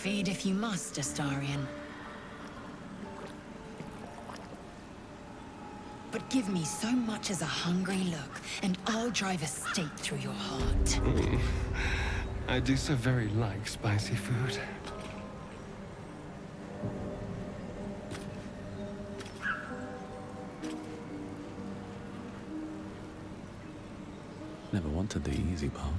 Feed if you must, Astarion. But give me so much as a hungry look, and I'll drive a stake through your heart. I do so very like spicy food. Never wanted the easy path.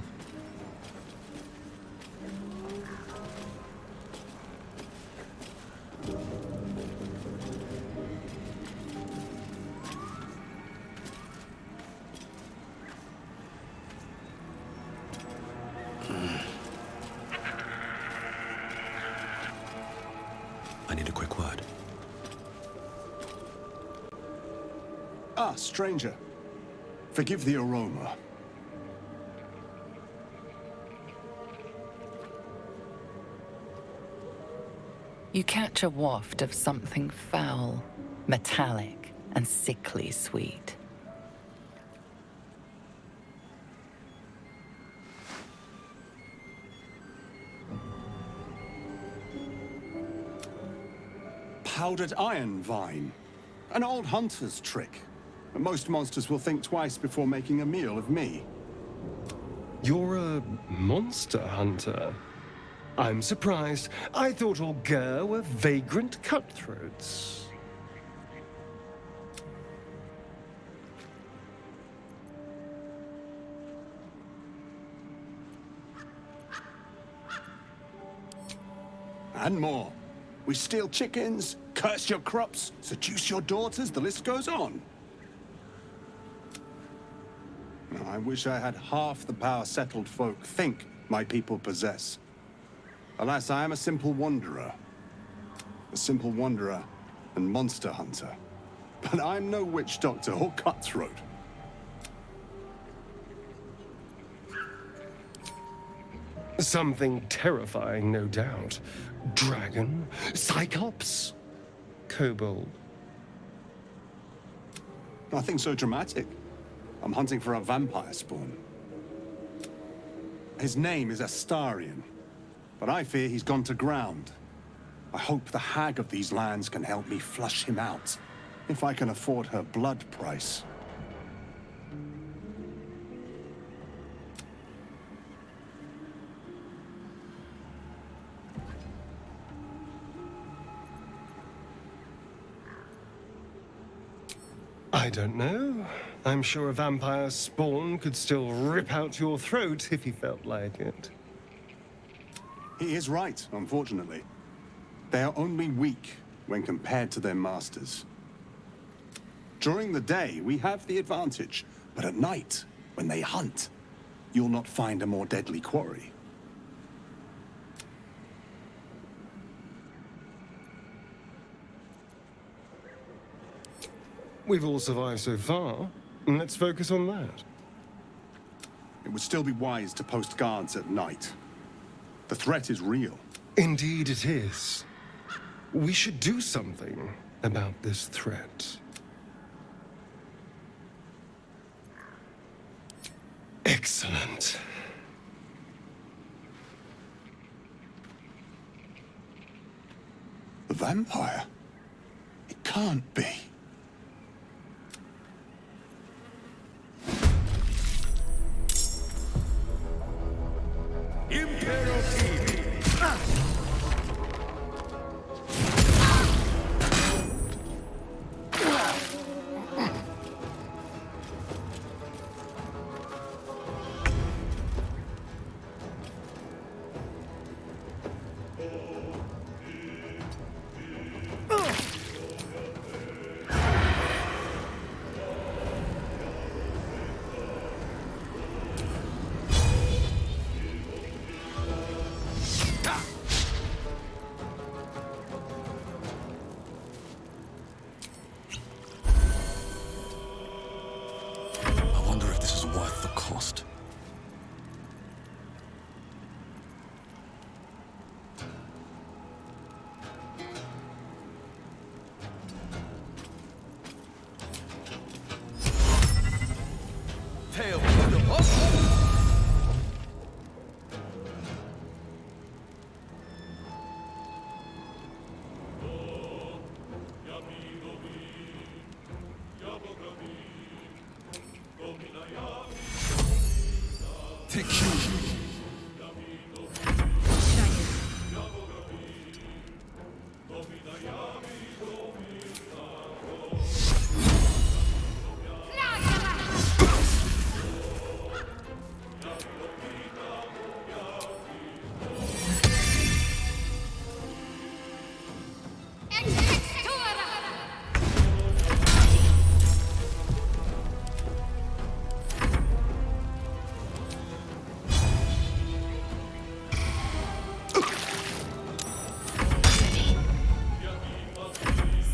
I need a quick word. Ah, stranger. Forgive the aroma. You catch a waft of something foul, metallic, and sickly sweet. Powdered iron vine. An old hunter's trick. Most monsters will think twice before making a meal of me. You're a monster hunter. I'm surprised. I thought Augur were vagrant cutthroats. And more. We steal chickens, curse your crops, seduce your daughters, the list goes on. I wish I had half the power settled folk think my people possess. Alas, I am a simple wanderer. A simple wanderer and monster hunter. But I'm no witch doctor or cutthroat. Something terrifying, no doubt. Dragon? Cyclops? Kobold? Nothing so dramatic. I'm hunting for a vampire spawn. His name is Astarion, but I fear he's gone to ground. I hope the hag of these lands can help me flush him out, if I can afford her blood price. I don't know. I'm sure a vampire spawn could still rip out your throat if he felt like it. He is right, unfortunately. They are only weak when compared to their masters. During the day, we have the advantage, but at night, when they hunt, you'll not find a more deadly quarry. We've all survived so far. Let's focus on that. It would still be wise to post guards at night. The threat is real. Indeed it is. We should do something about this threat. Excellent. The vampire? It can't be. I wonder if this is worth the cost. Tail to the hook. Take you.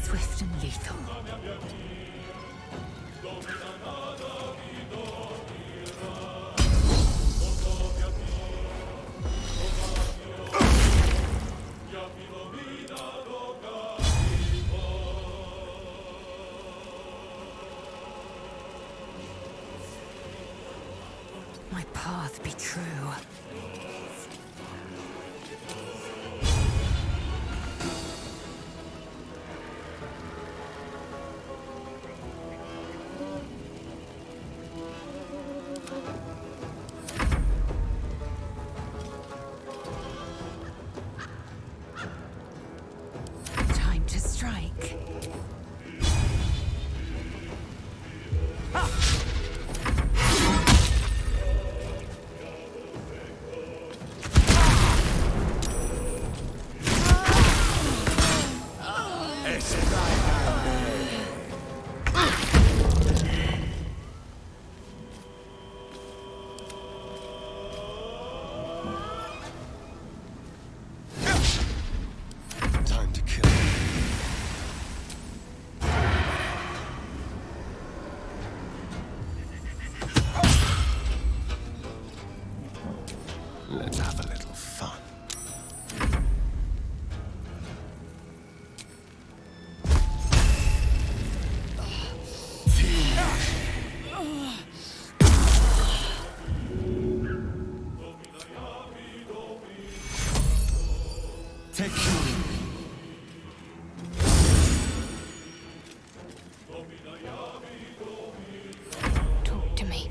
Swift and lethal. My path be true. Time to strike. Time to kill. Let's have a little fun. Take you. Talk to me.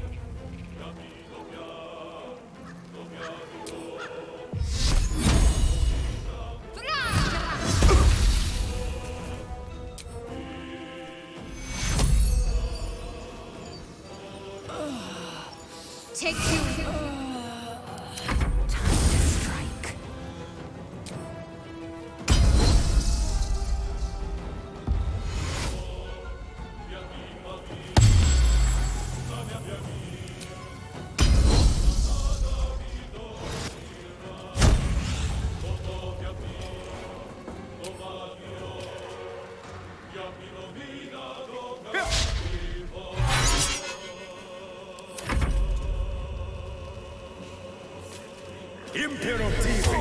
Take you. Time to strike. Imperativo.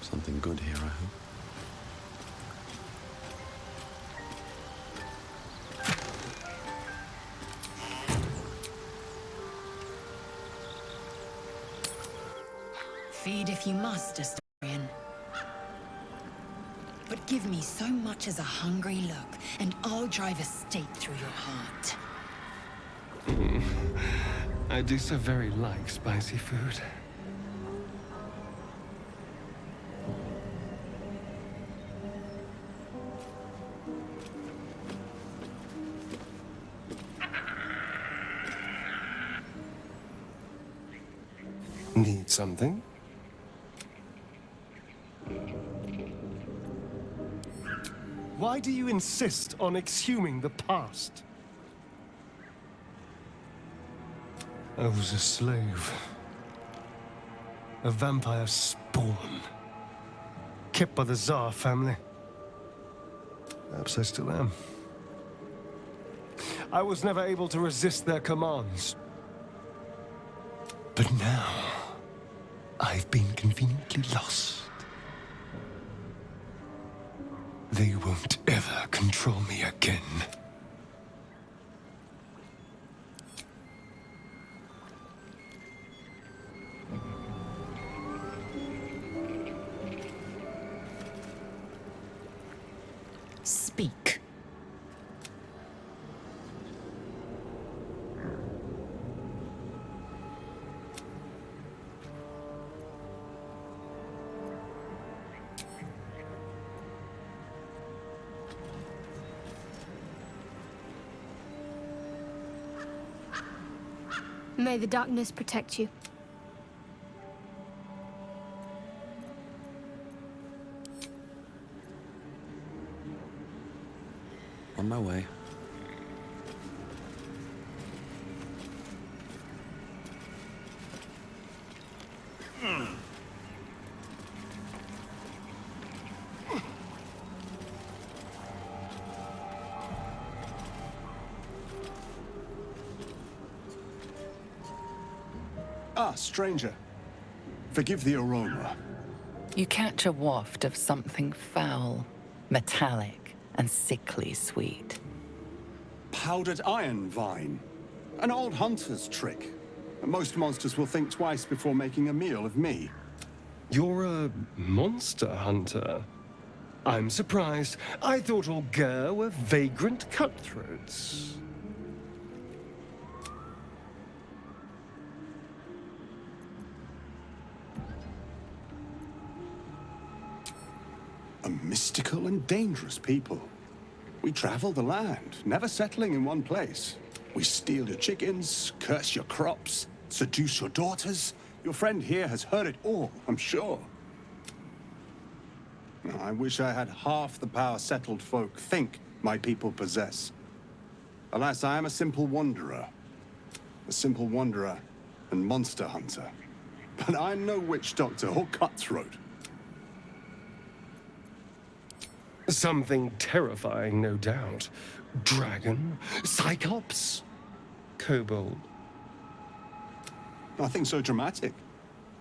Something good here, I hope. Feed if you must, Astarion. But give me so much as a hungry look, and I'll drive a stake through your heart. I do so very like spicy food. Need something? Why do you insist on exhuming the past? I was a slave. A vampire spawn. Kept by the Tsar family. Perhaps I still am. I was never able to resist their commands. But now, I've been conveniently lost. They won't ever control me again. Speak. May the darkness protect you. On my way. Ah, stranger. Forgive the aroma. You catch a waft of something foul, metallic, and sickly sweet. Powdered iron vine. An old hunter's trick. Most monsters will think twice before making a meal of me. You're a monster hunter. I'm surprised. I thought all Ger were vagrant cutthroats. A mystical and dangerous people. We travel the land, never settling in one place. We steal your chickens, curse your crops, seduce your daughters. Your friend here has heard it all, I'm sure. I wish I had half the power settled folk think my people possess. Alas, I am a simple wanderer. A simple wanderer and monster hunter. But I'm no witch doctor or cutthroat. Something terrifying, no doubt. Dragon? Cyclops? Kobold? Nothing so dramatic.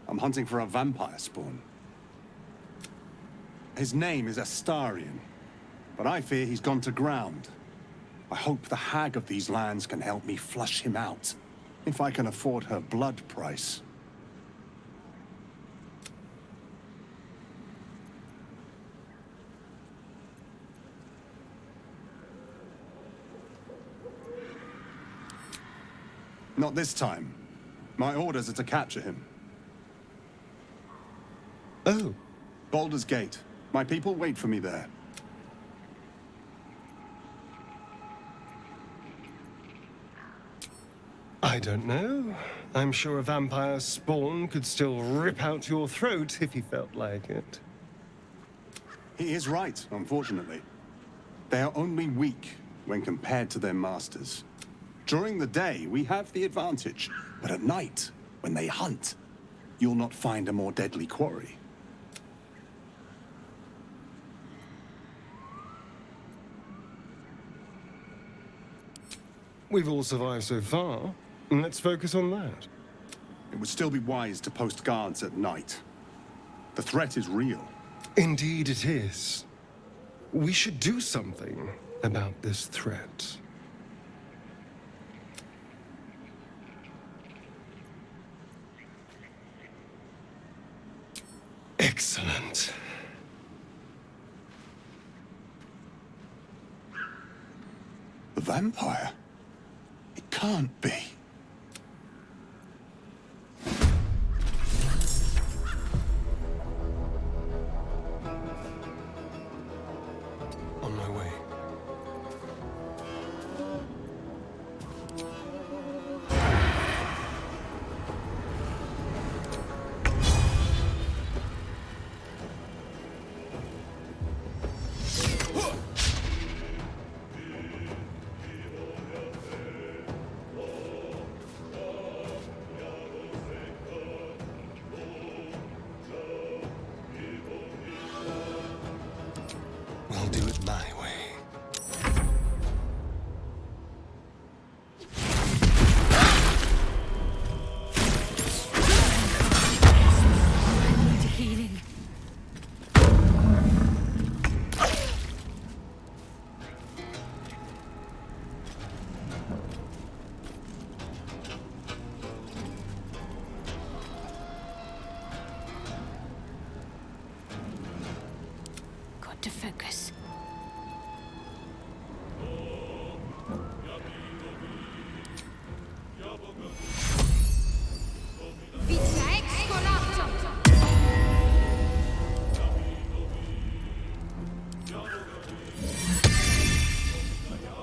I'm hunting for a vampire spawn. His name is Astarion, but I fear he's gone to ground. I hope the hag of these lands can help me flush him out, if I can afford her blood price. Not this time. My orders are to capture him. Oh, Baldur's Gate. My people wait for me there. I don't know. I'm sure a vampire spawn could still rip out your throat if he felt like it. He is right, unfortunately. They are only weak when compared to their masters. During the day, we have the advantage, but at night, when they hunt, you'll not find a more deadly quarry. We've all survived so far. Let's focus on that. It would still be wise to post guards at night. The threat is real. Indeed it is. We should do something about this threat. Excellent. The vampire? It can't be. On my way. We'll do it my way. I need healing. Got to focus. Vizia ex colato!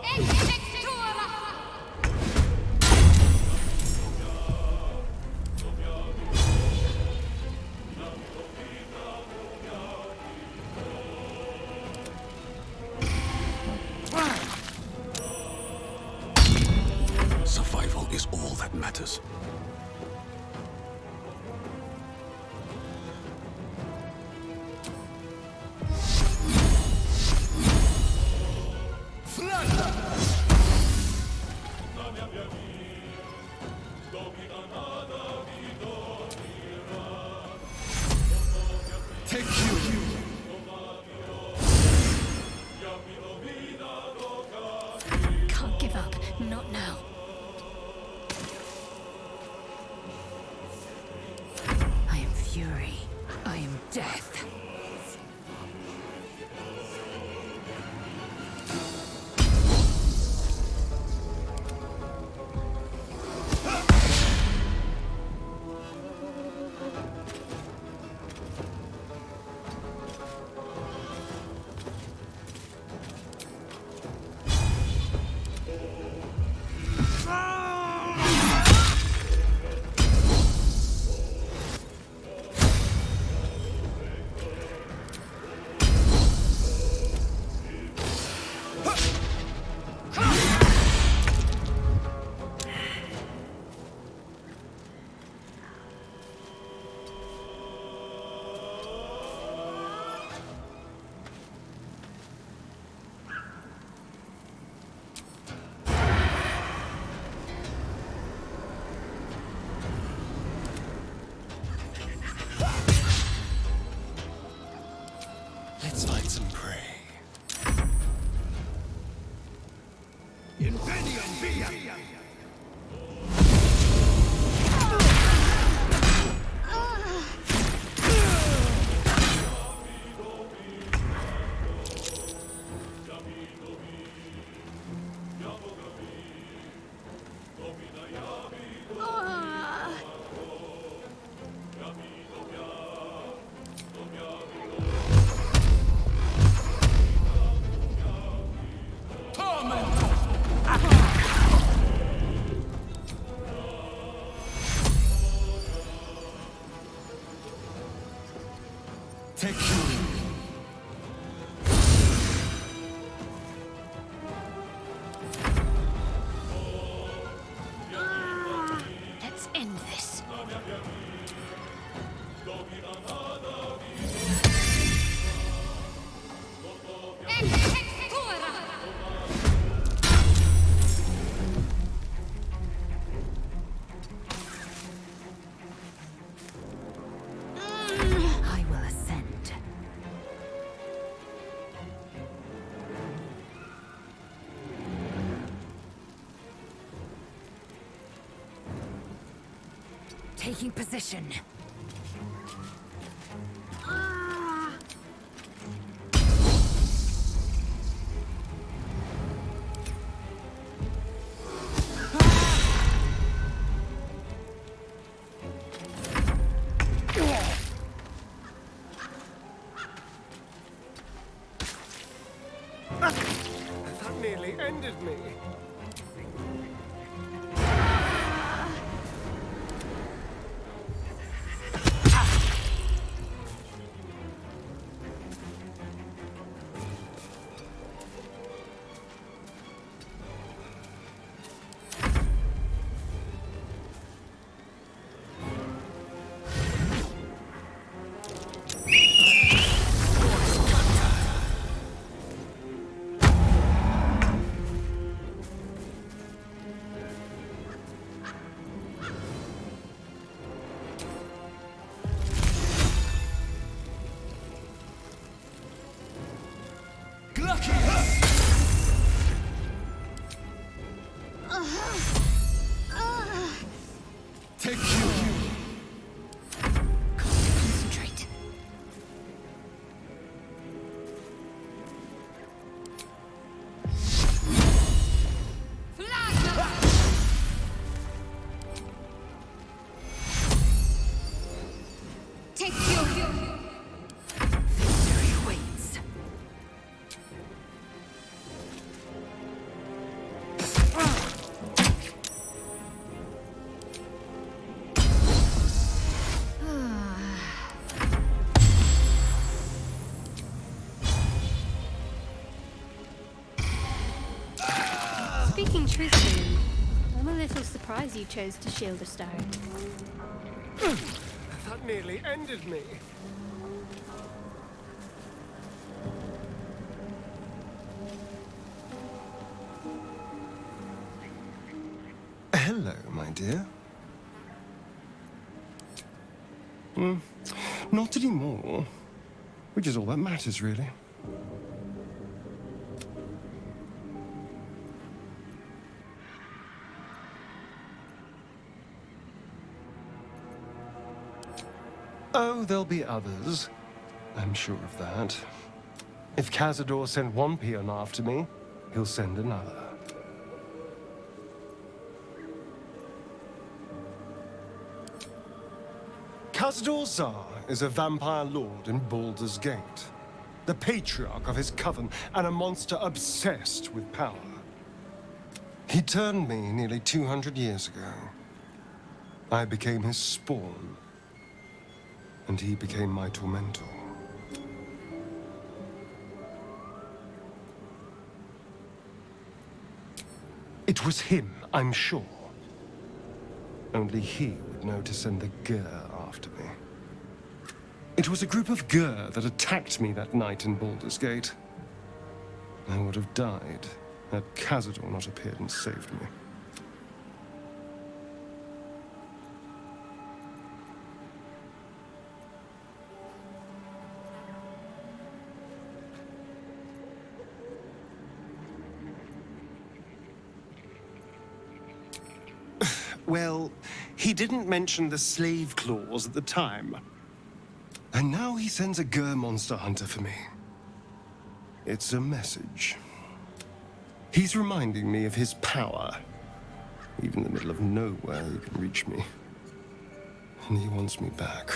Ex extura! Survival is all that matters. Take you. Can't give up. Not now. I am fury. I am death. Let's find some prey. Take you. Let's end this. Ex extura! I will ascend. Taking position. ended me. Take you. Concentrate. Take you. Victory waits. Speaking truthfully, I'm a little surprised you chose to shield a stone. That nearly ended me. Hello, my dear. Not anymore. Which is all that matters, really. Oh, there'll be others. I'm sure of that. If Cazador sent one peon after me, he'll send another. Cazador Zar is a vampire lord in Baldur's Gate, the patriarch of his coven and a monster obsessed with power. He turned me nearly 200 years ago. I became his spawn, and he became my tormentor. It was him, I'm sure. Only he would know to send the Gur after me. It was a group of Gur that attacked me that night in Baldur's Gate. I would have died had Cazador not appeared and saved me. Well, he didn't mention the slave clause at the time. And now he sends a Gur monster hunter for me. It's a message. He's reminding me of his power. Even in the middle of nowhere, he can reach me. And he wants me back.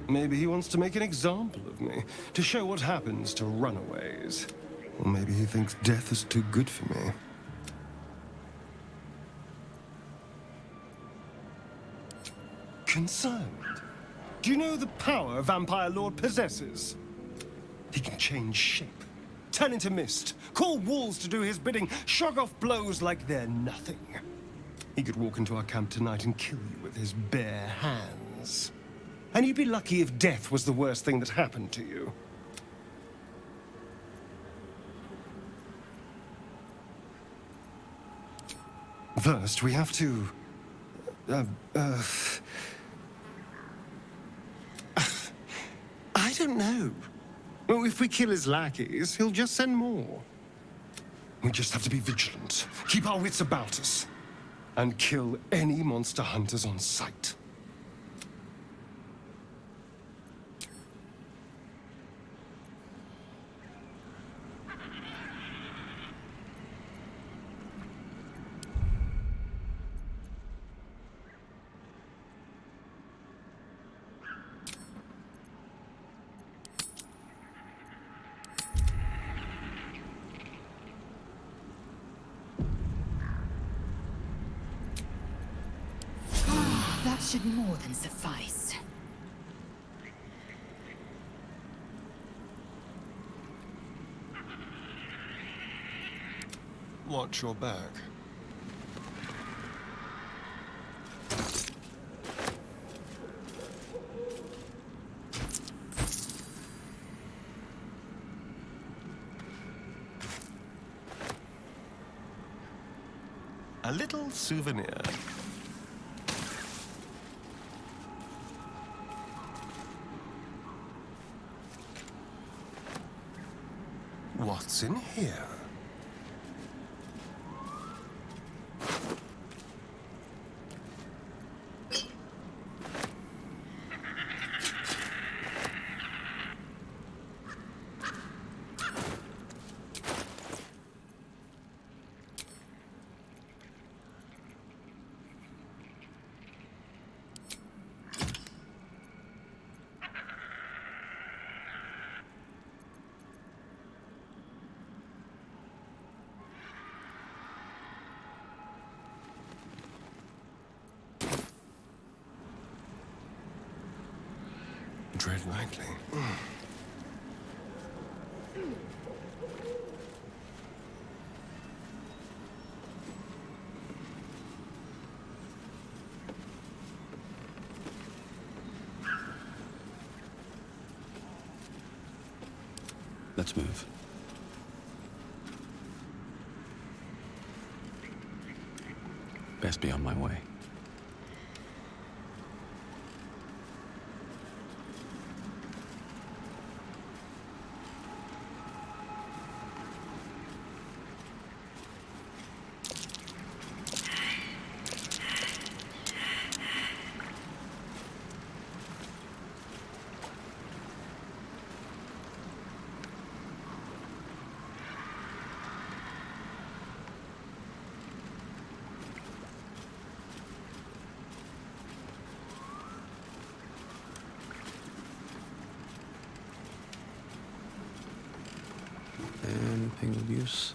Maybe he wants to make an example of me, to show what happens to runaways. Or maybe he thinks death is too good for me. Concerned? Do you know the power a vampire lord possesses? He can change shape, turn into mist, call walls to do his bidding, shrug off blows like they're nothing. He could walk into our camp tonight and kill you with his bare hands. And you'd be lucky if death was the worst thing that happened to you. First, we have to... I don't know. Well, if we kill his lackeys, he'll just send more. We just have to be vigilant, keep our wits about us, and kill any monster hunters on sight. should more than suffice. Watch your back. A little souvenir. What's in here? Tread lightly. Let's move. Best be on my way. Anything of use?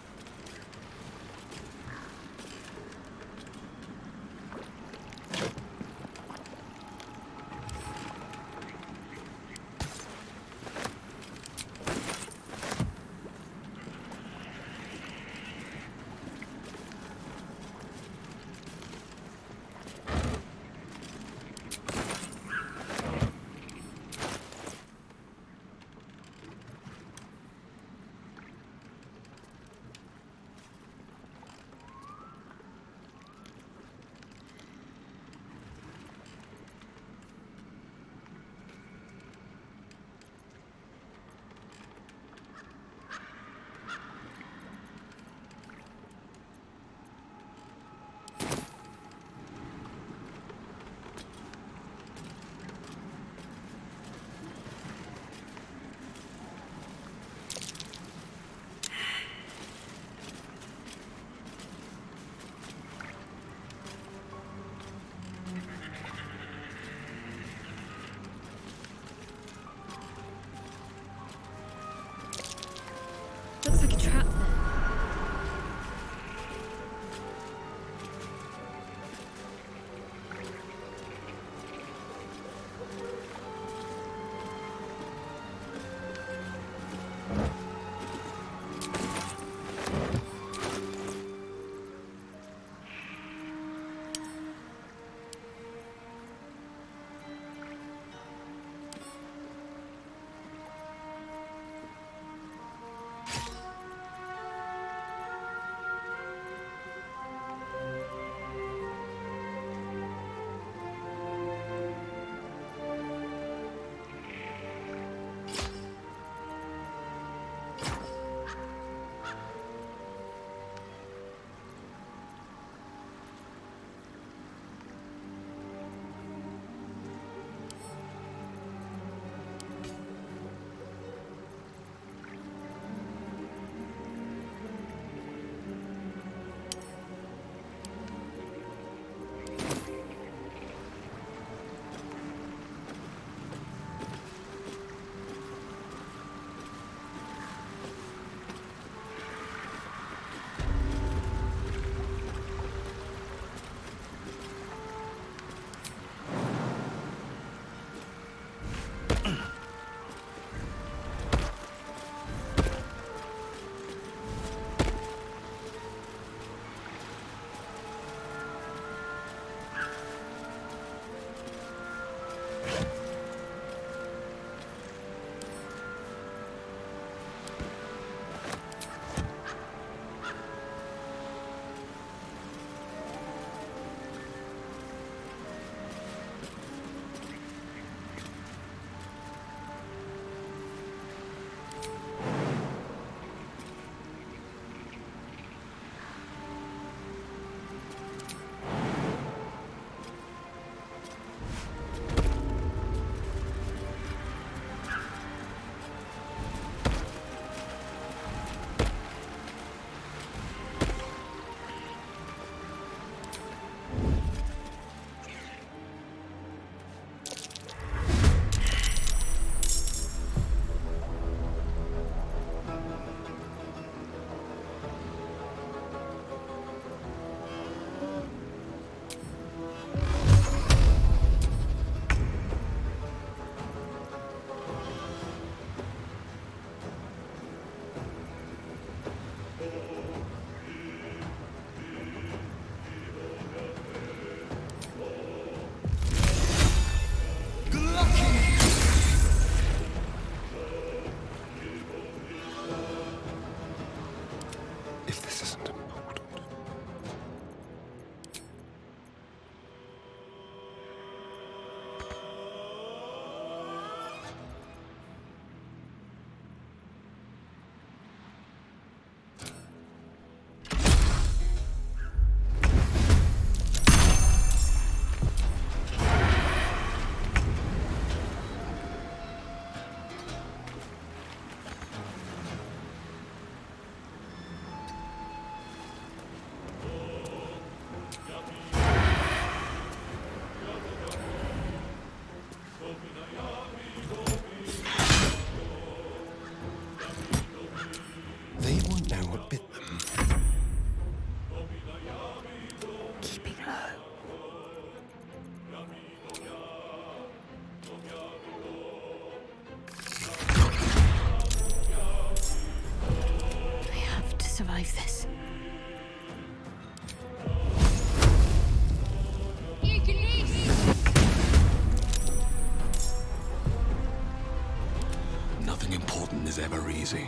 if this isn't important. They won't know what bit them. Keeping low. I have to survive this. Nothing important is ever easy.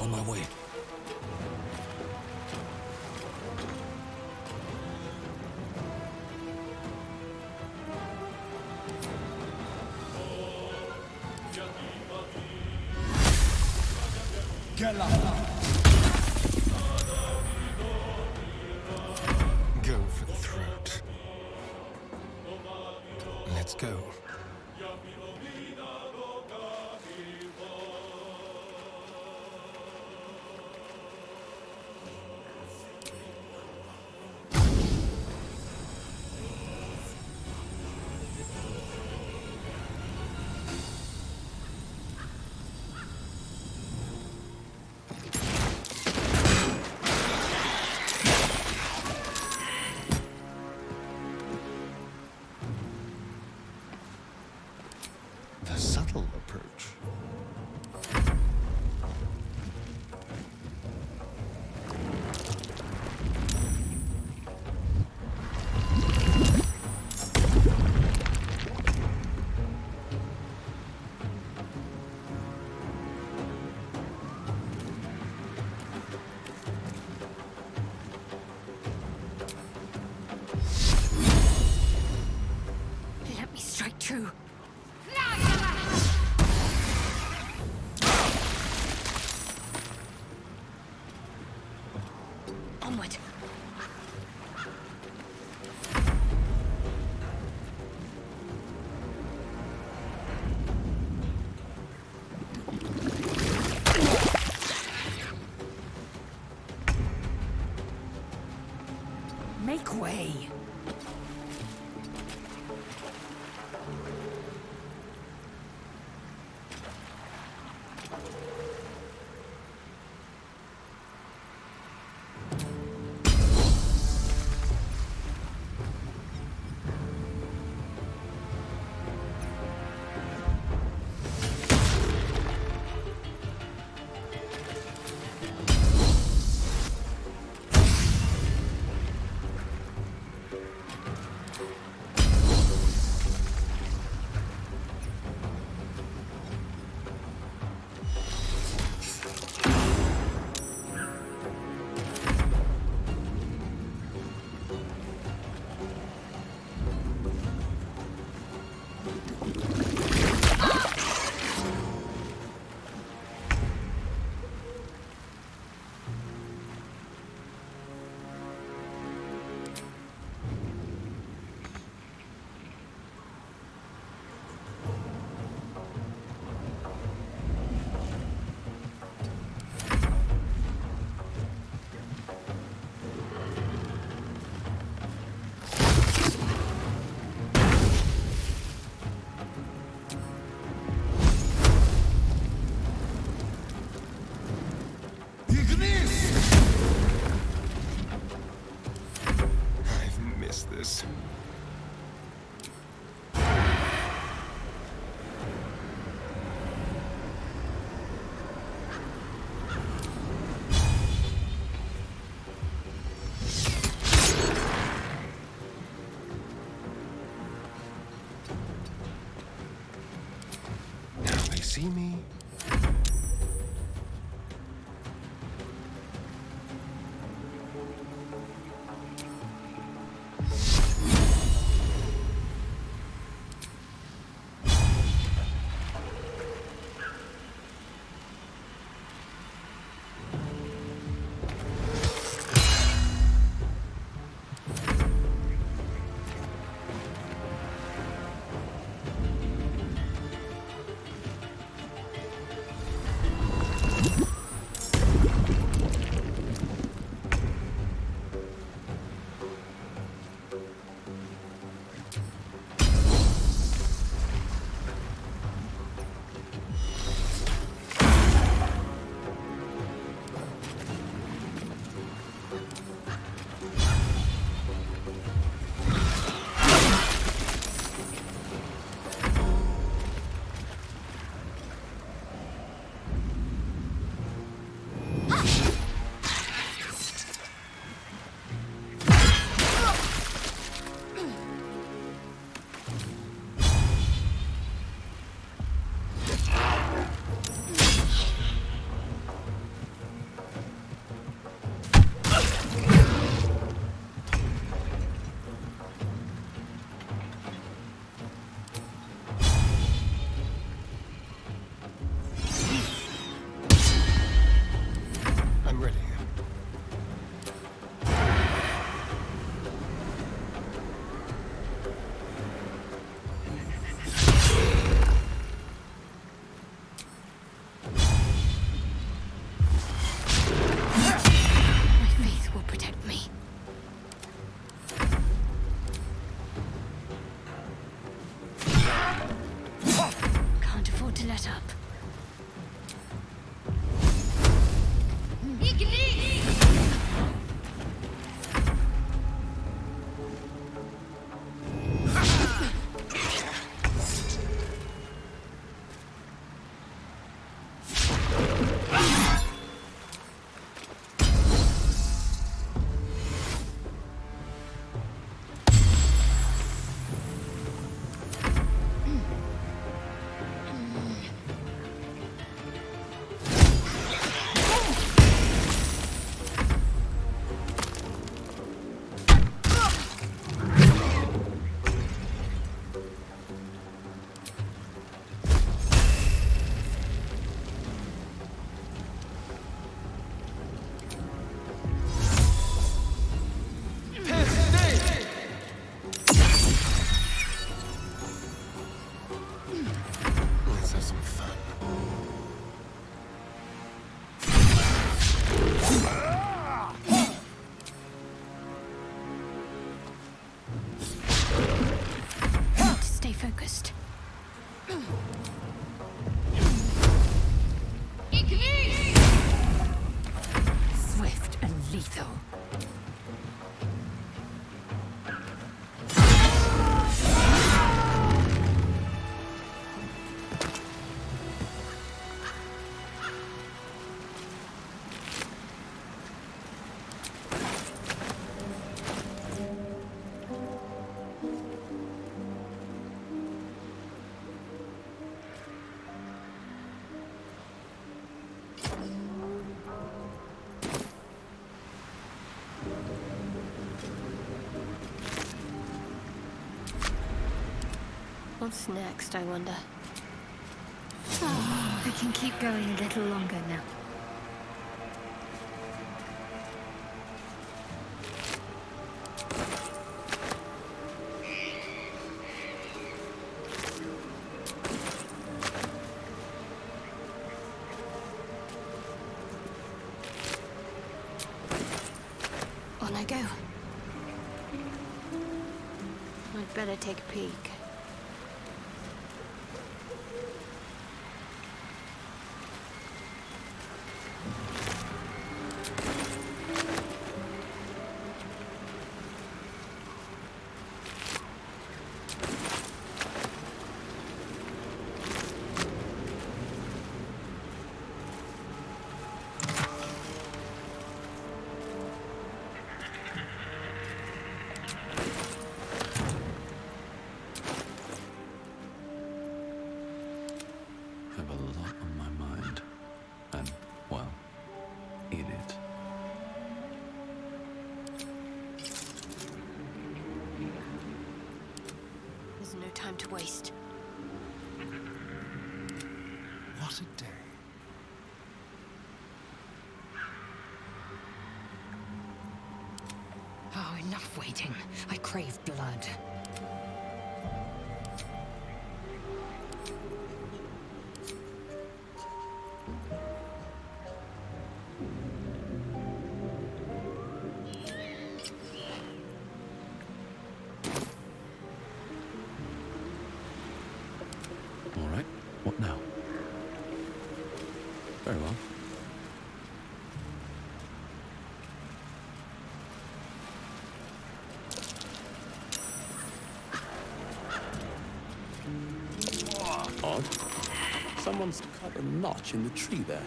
On my way. Go for the throat. Let's go. The subtle approach. Let me strike true. Onward. this. Now they see me. I'm ready. My faith will protect me. Can't afford to let up. Let's have some fun. Need to stay focused. Swift and lethal. What's next, I wonder? Oh, I can keep going a little longer now. On I go. I'd better take a peek. time to waste. What a day. Oh, enough waiting. I crave blood. All right, what now? Very well. Odd. Someone's cut a notch in the tree there.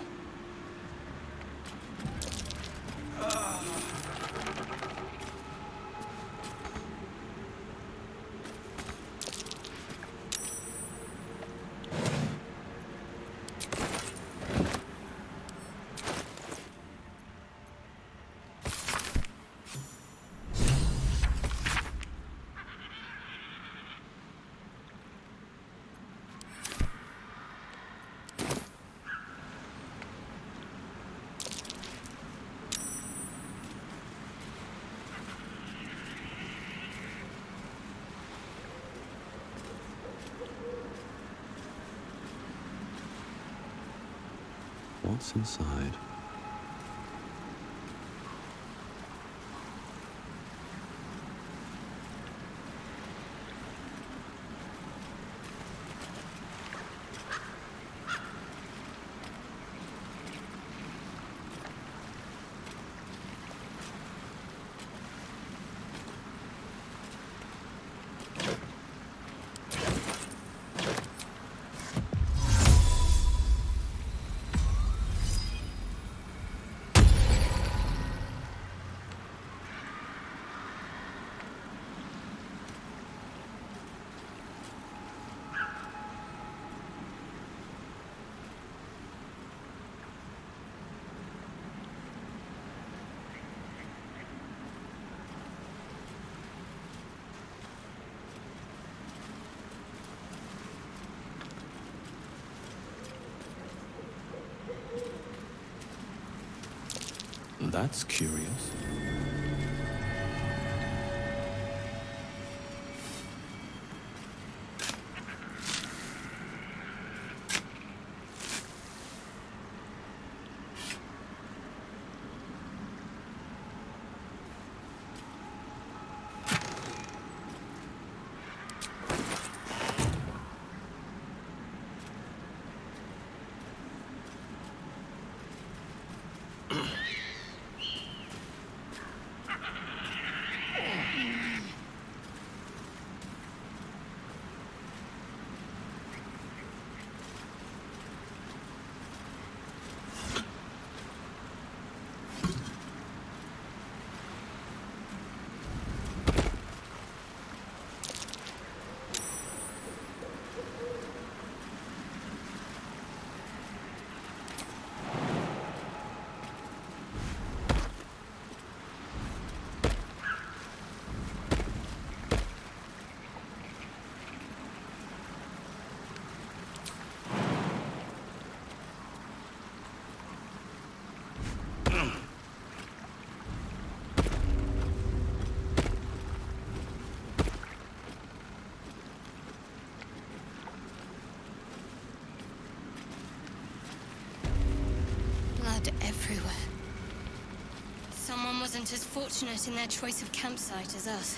What's inside? That's curious. Blood everywhere. Someone wasn't as fortunate in their choice of campsite as us.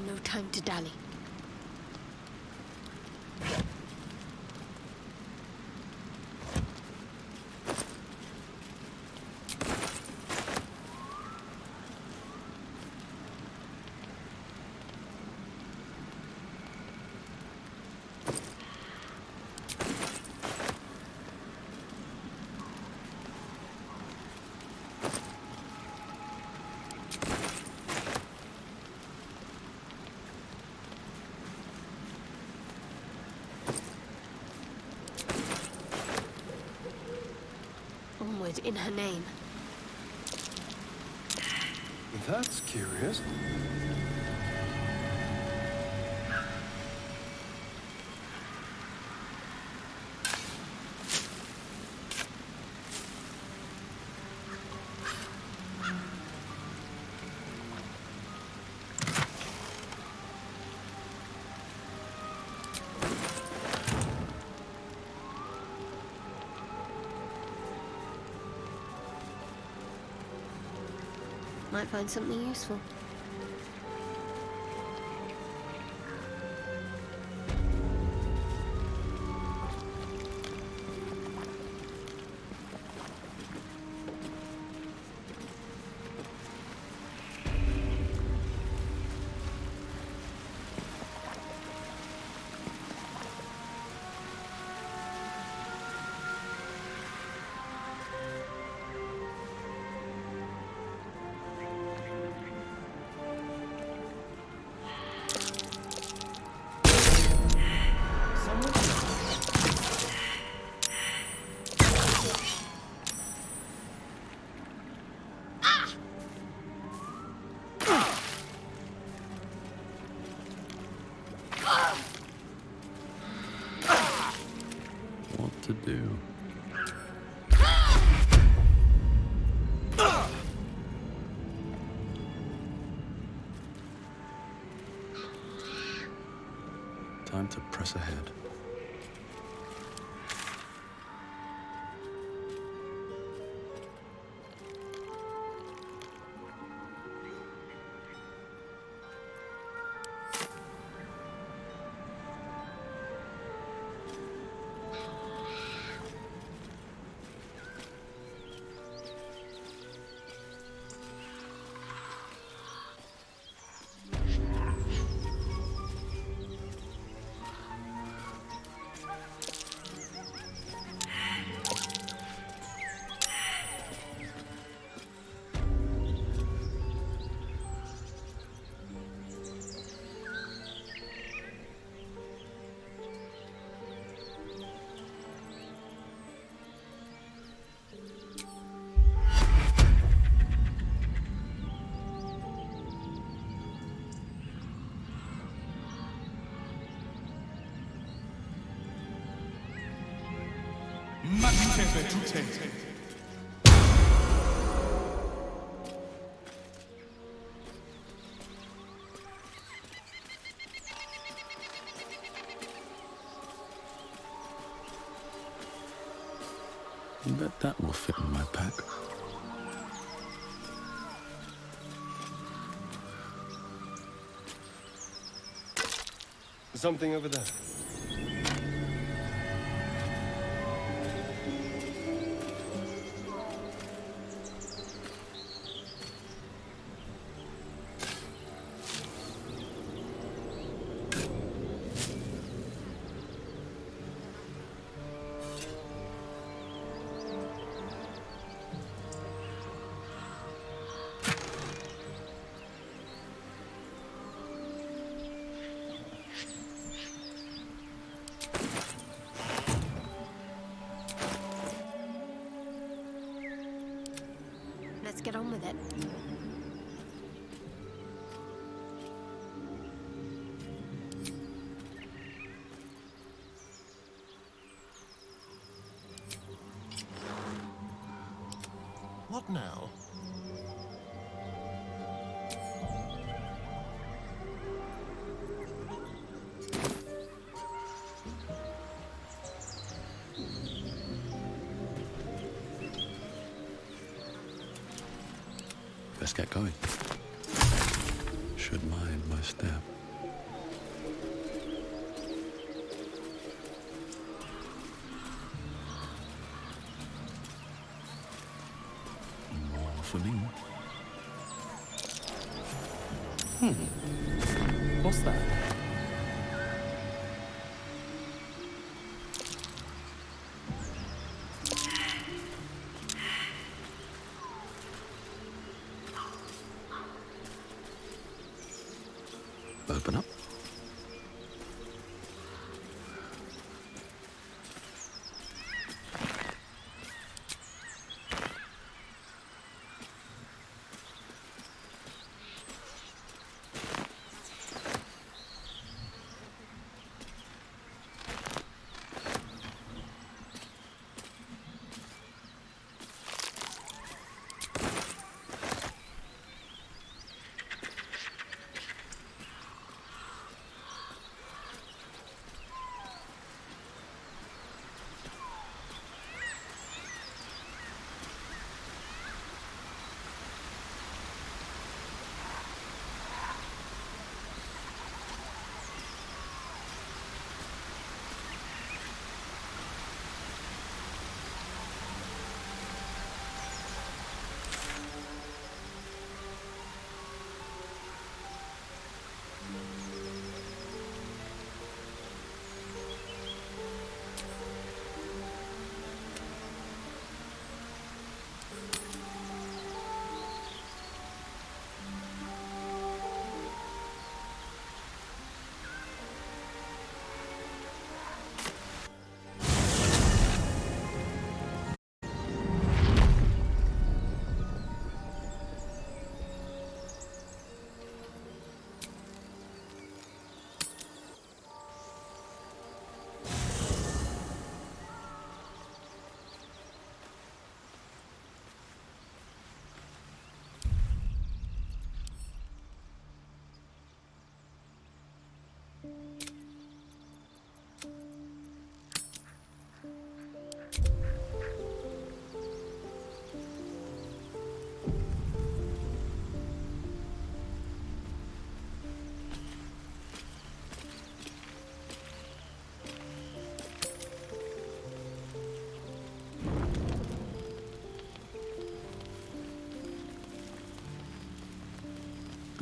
No time to dally. in her name. That's curious. Might find something useful. What to do? Time to press ahead. I bet that will fit in my pack. Something over there. Let's get on with it. What now? Let's get going. Should mind my step. More for me. What's that? Open up.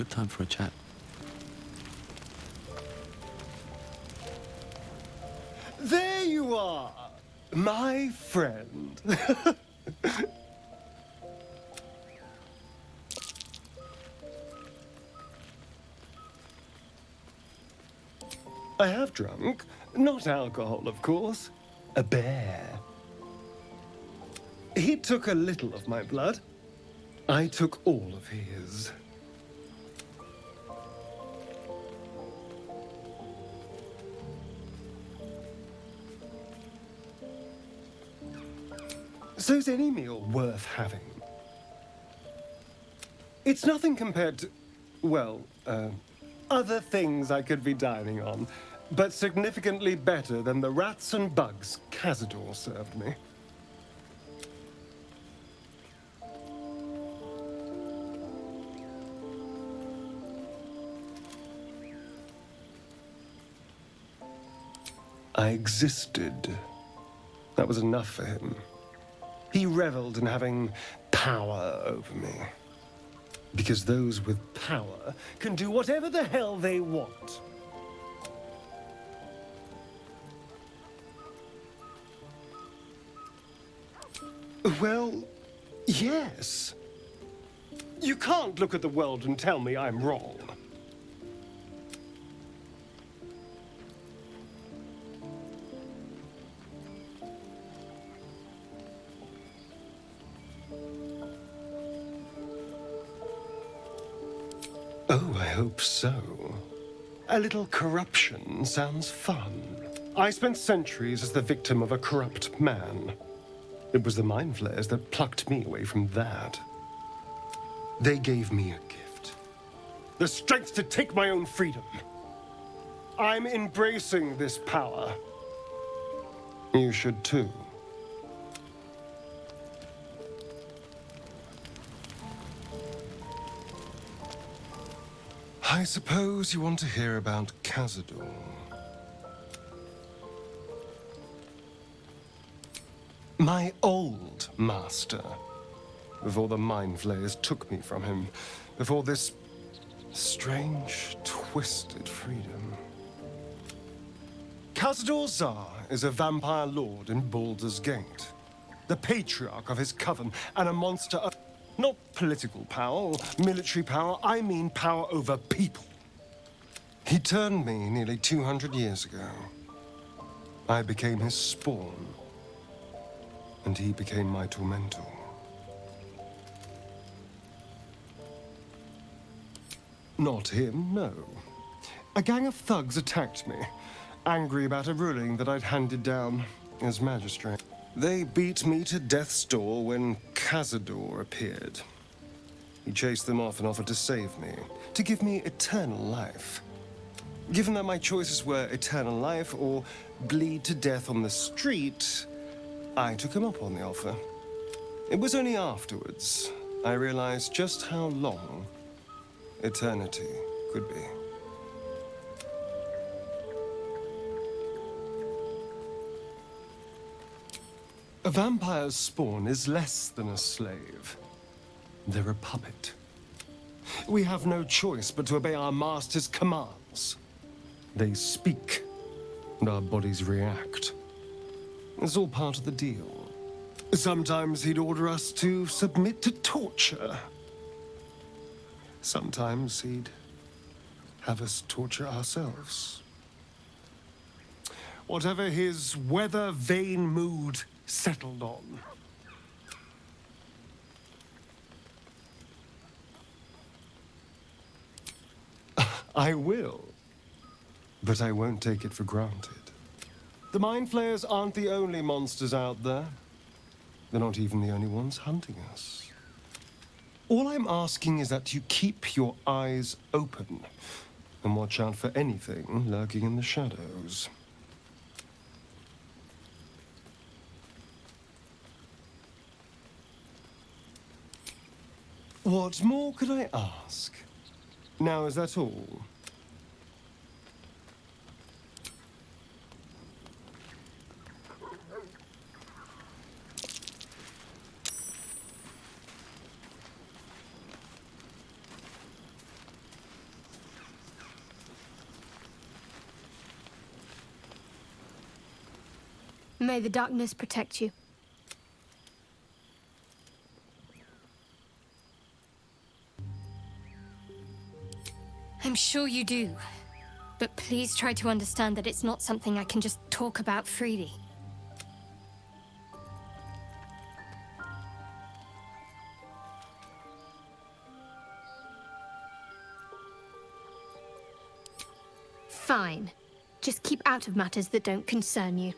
time for a chat. There you are, my friend. I have drunk. Not alcohol, of course. A bear. He took a little of my blood. I took all of his. So's any meal worth having. It's nothing compared to, well, other things I could be dining on, but significantly better than the rats and bugs Cazador served me. I existed. That was enough for him. He reveled in having power over me. Because those with power can do whatever the hell they want. Well, yes. You can't look at the world and tell me I'm wrong. Oh, I hope so. A little corruption sounds fun. I spent centuries as the victim of a corrupt man. It was the Mind Flayers that plucked me away from that. They gave me a gift. The strength to take my own freedom. I'm embracing this power. You should too. I suppose you want to hear about Cazador. My old master. Before the Mind Flayers took me from him. Before this strange, twisted freedom. Cazador Zar is a vampire lord in Baldur's Gate. The patriarch of his coven and a monster of... Not political power or military power, I mean power over people. He turned me nearly 200 years ago. I became his spawn, and he became my tormentor. Not him, no. A gang of thugs attacked me, angry about a ruling that I'd handed down as magistrate. They beat me to death's door when Cazador appeared. He chased them off and offered to save me, to give me eternal life. Given that my choices were eternal life or bleed to death on the street, I took him up on the offer. It was only afterwards I realized just how long eternity could be. A vampire's spawn is less than a slave. They're a puppet. We have no choice but to obey our master's commands. They speak, and our bodies react. It's all part of the deal. Sometimes he'd order us to submit to torture. Sometimes he'd have us torture ourselves. Whatever his weather-vane mood settled on. I will, but I won't take it for granted. The Mind Flayers aren't the only monsters out there. They're not even the only ones hunting us. All I'm asking is that you keep your eyes open and watch out for anything lurking in the shadows. What more could I ask? Now, is that all? May the darkness protect you. I'm sure you do. But please try to understand that it's not something I can just talk about freely. Fine. Just keep out of matters that don't concern you.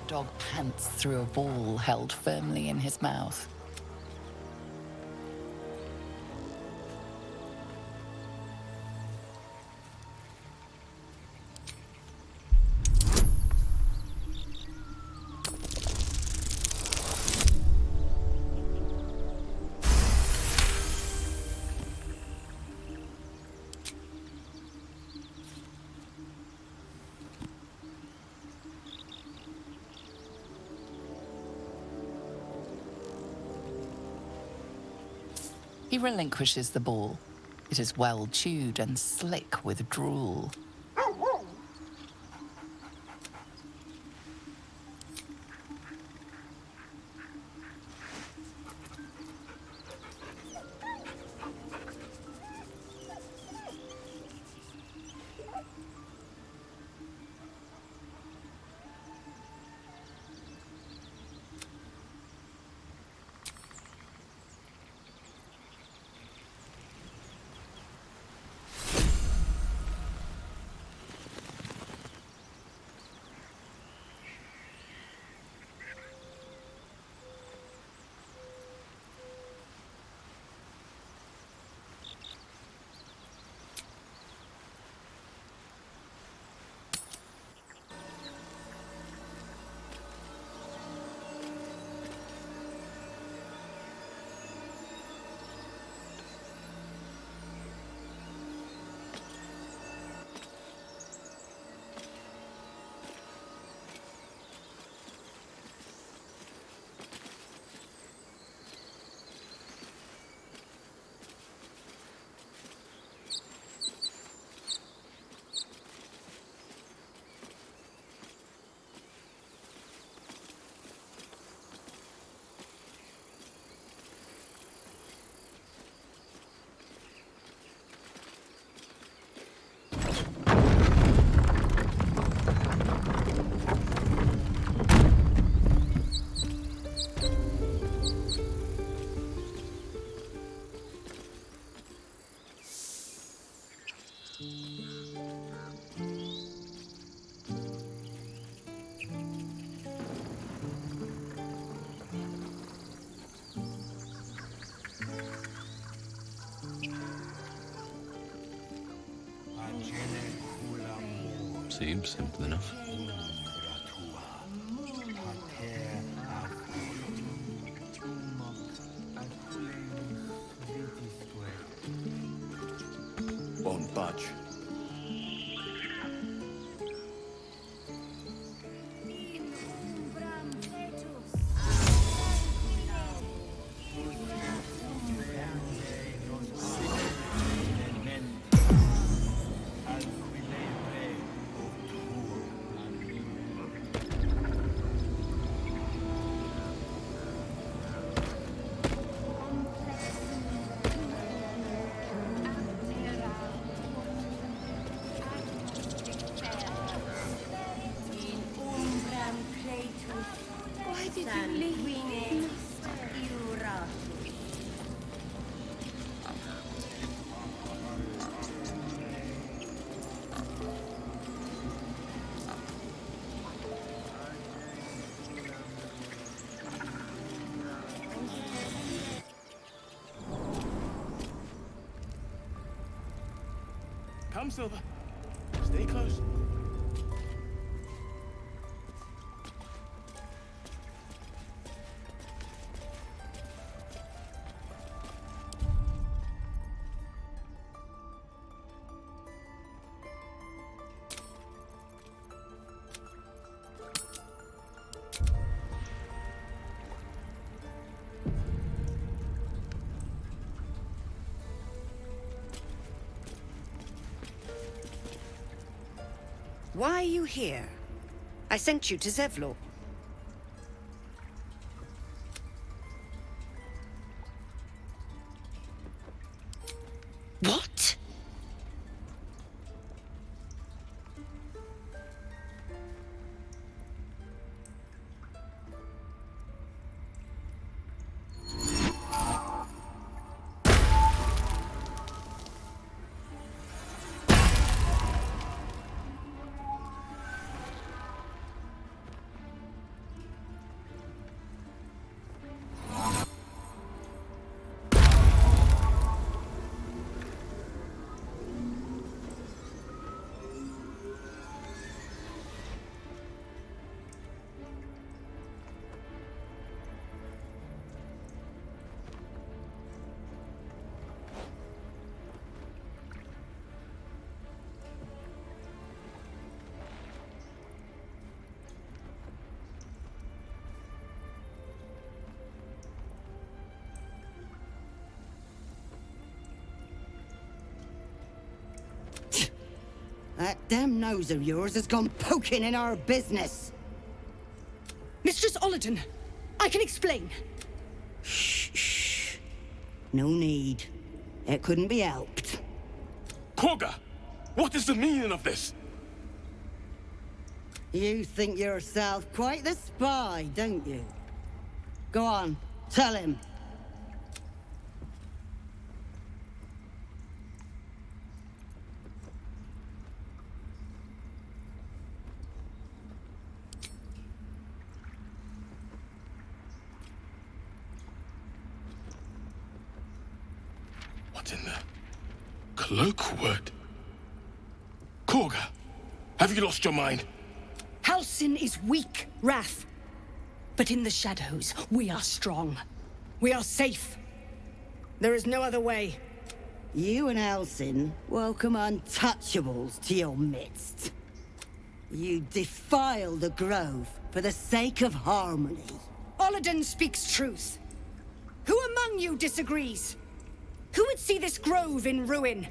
Dog pants through a ball held firmly in his mouth. He relinquishes the ball. It is well chewed and slick with drool. Seems simple enough. Won't budge. Come, Silver. Stay close. Why are you here? I sent you to Zevlor. What? That damn nose of yours has gone poking in our business. Mistress Ollerton, I can explain. Shh. No need. It couldn't be helped. Korga! What is the meaning of this? You think yourself quite the spy, don't you? Go on, tell him. What in the cloakwood? Korga, have you lost your mind? Halsin is weak, Wrath. But in the shadows, we are strong. We are safe. There is no other way. You and Halsin welcome untouchables to your midst. You defile the grove for the sake of harmony. Ollerton speaks truth. Who among you disagrees? Who would see this grove in ruin?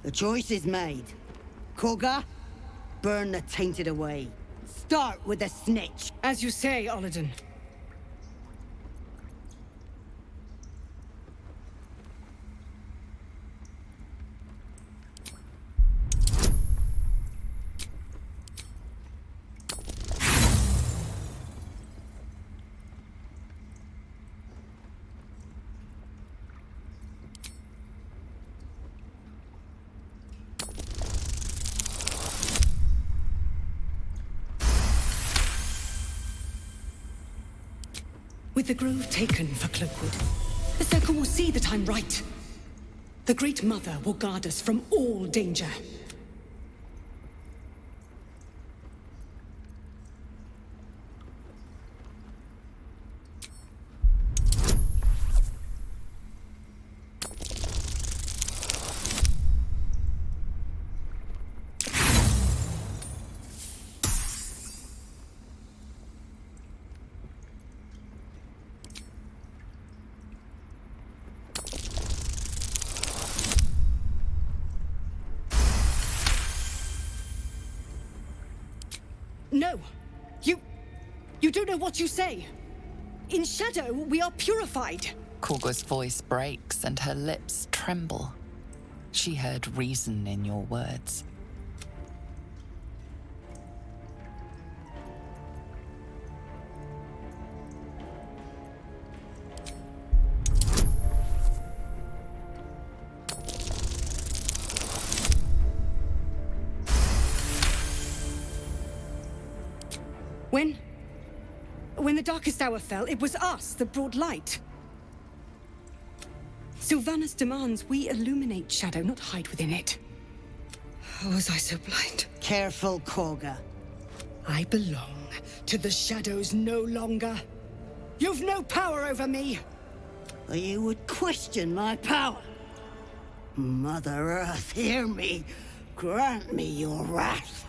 The choice is made. Korga, burn the tainted away. Start with the snitch. As you say, Ollerton. With the grove taken for Cloakwood, the Circle will see that I'm right. The Great Mother will guard us from all danger. No! You don't know what you say! In shadow, we are purified! Korga's voice breaks and her lips tremble. She heard reason in your words. When the darkest hour fell, it was us that brought light. Sylvanas demands we illuminate shadow, not hide within it. How was I so blind? Careful, Korga. I belong to the shadows no longer. You've no power over me. Or you would question my power. Mother Earth, hear me. Grant me your wrath.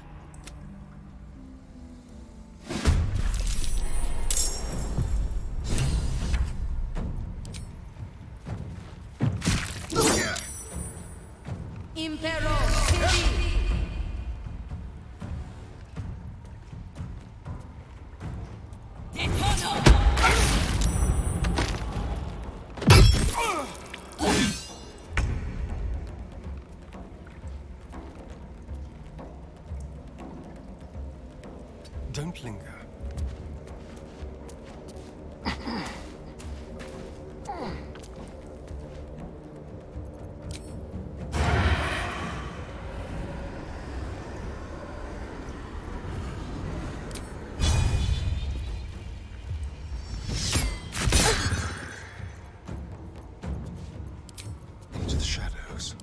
Don't linger. Into the shadows.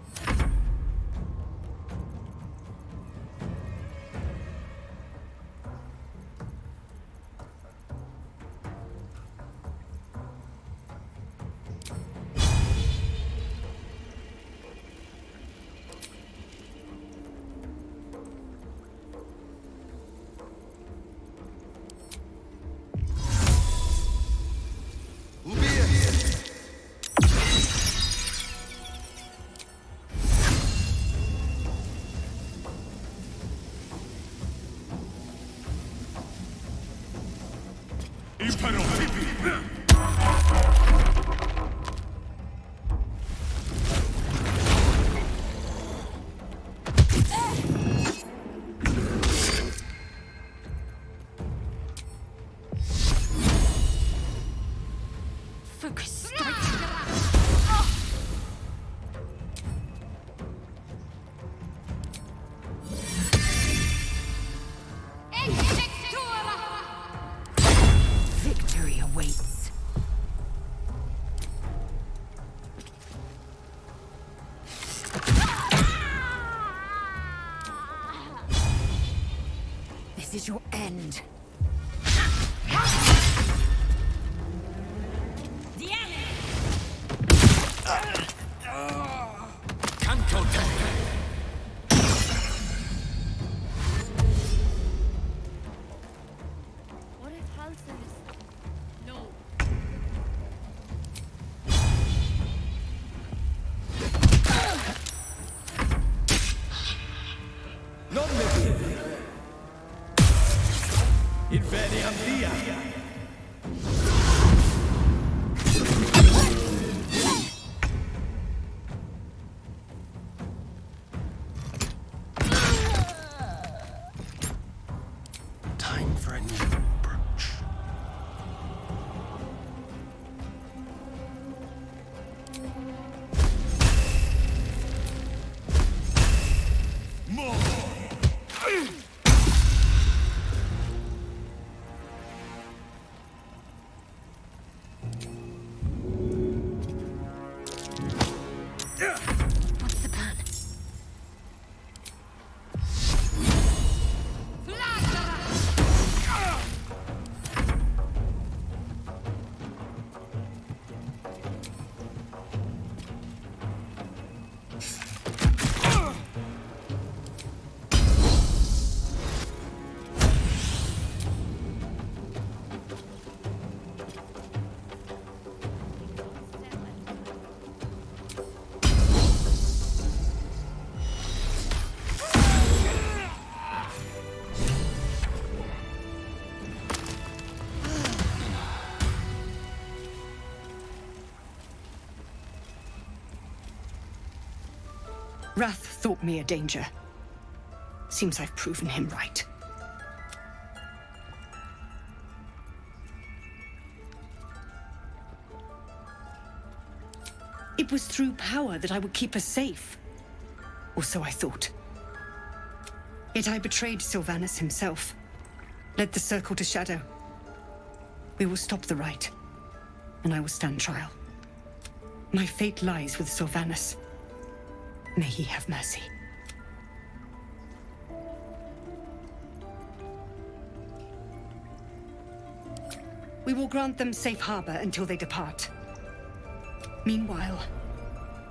Focus. Victory awaits. This is your end. What if Halsin is... No. Non me vede. Il veniam via. Time for a new approach. What's the plan? Wrath thought me a danger. Seems I've proven him right. It was through power that I would keep us safe. Or so I thought. Yet I betrayed Sylvanas himself. Lead the circle to Shadow. We will stop the rite, and I will stand trial. My fate lies with Sylvanus. May he have mercy. We will grant them safe harbor until they depart. Meanwhile,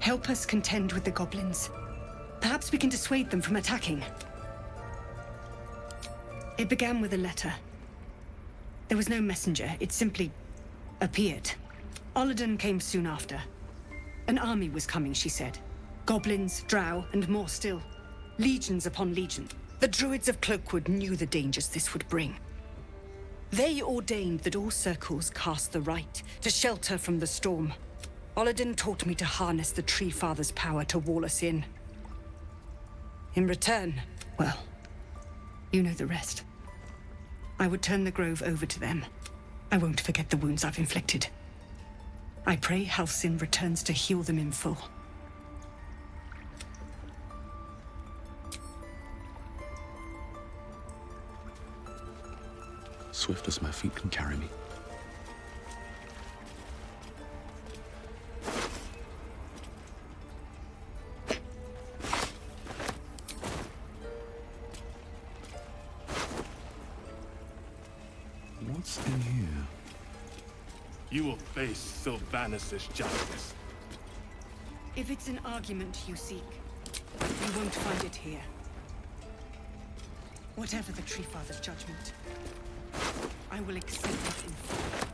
help us contend with the goblins. Perhaps we can dissuade them from attacking. It began with a letter. There was no messenger, it simply appeared. Olladin came soon after. An army was coming, she said. Goblins, drow, and more still. Legions upon legion. The druids of Cloakwood knew the dangers this would bring. They ordained that all circles cast the rite to shelter from the storm. Olladin taught me to harness the Tree Father's power to wall us in. In return, well, you know the rest. I would turn the grove over to them. I won't forget the wounds I've inflicted. I pray Halsin returns to heal them in full. Swift as my feet can carry me. What's in here? You will face Sylvanus' justice. If it's an argument you seek, you won't find it here. Whatever the Tree Father's judgment, I will accept it in full.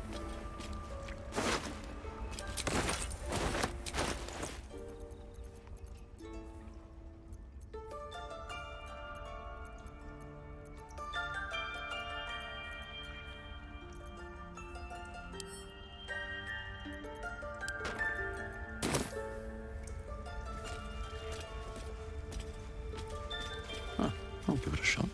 I'll give it a shot.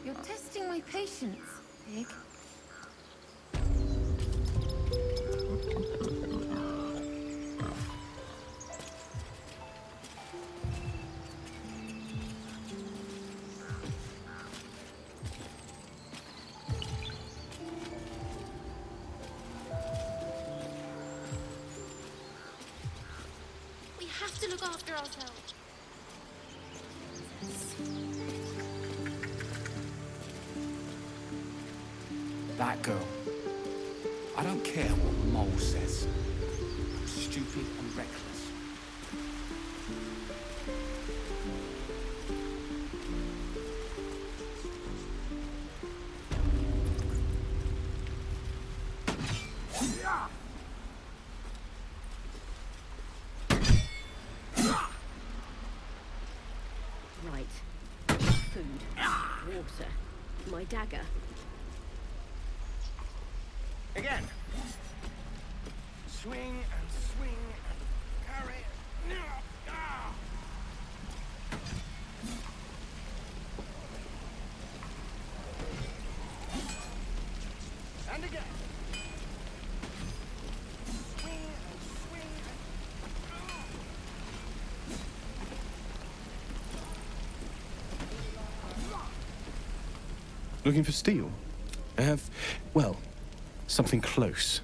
You're testing my patience, Pig. We have to look after ourselves. That girl. I don't care what Mole says. I'm stupid and reckless. Right. Food. Water. My dagger. Again. Swing and swing and carry. Ah! And again. Swing and swing and... Looking for steel? I have, well, something close.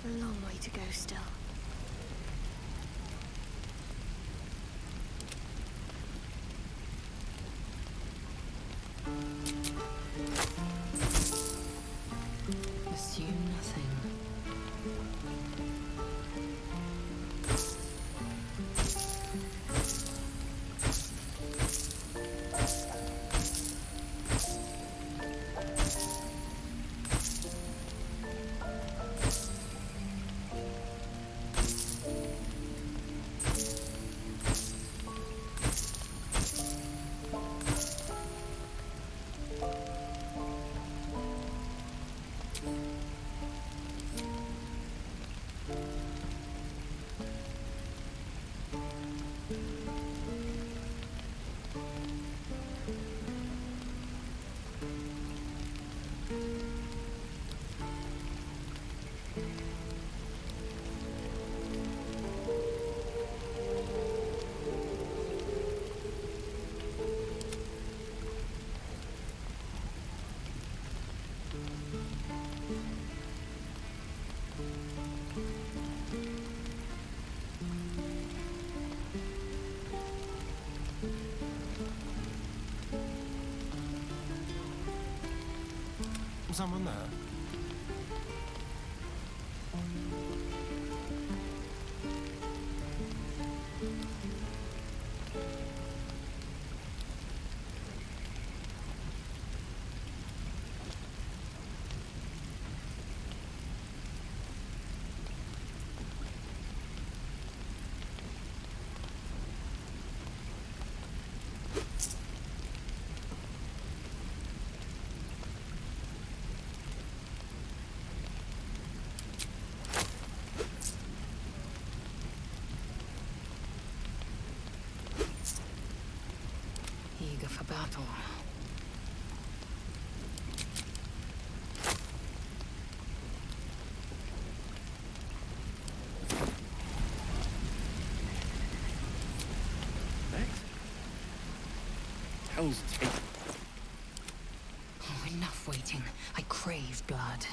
A long way to go still. Someone there? Eager for battle. Next? Hell's take. Oh, enough waiting. I crave blood.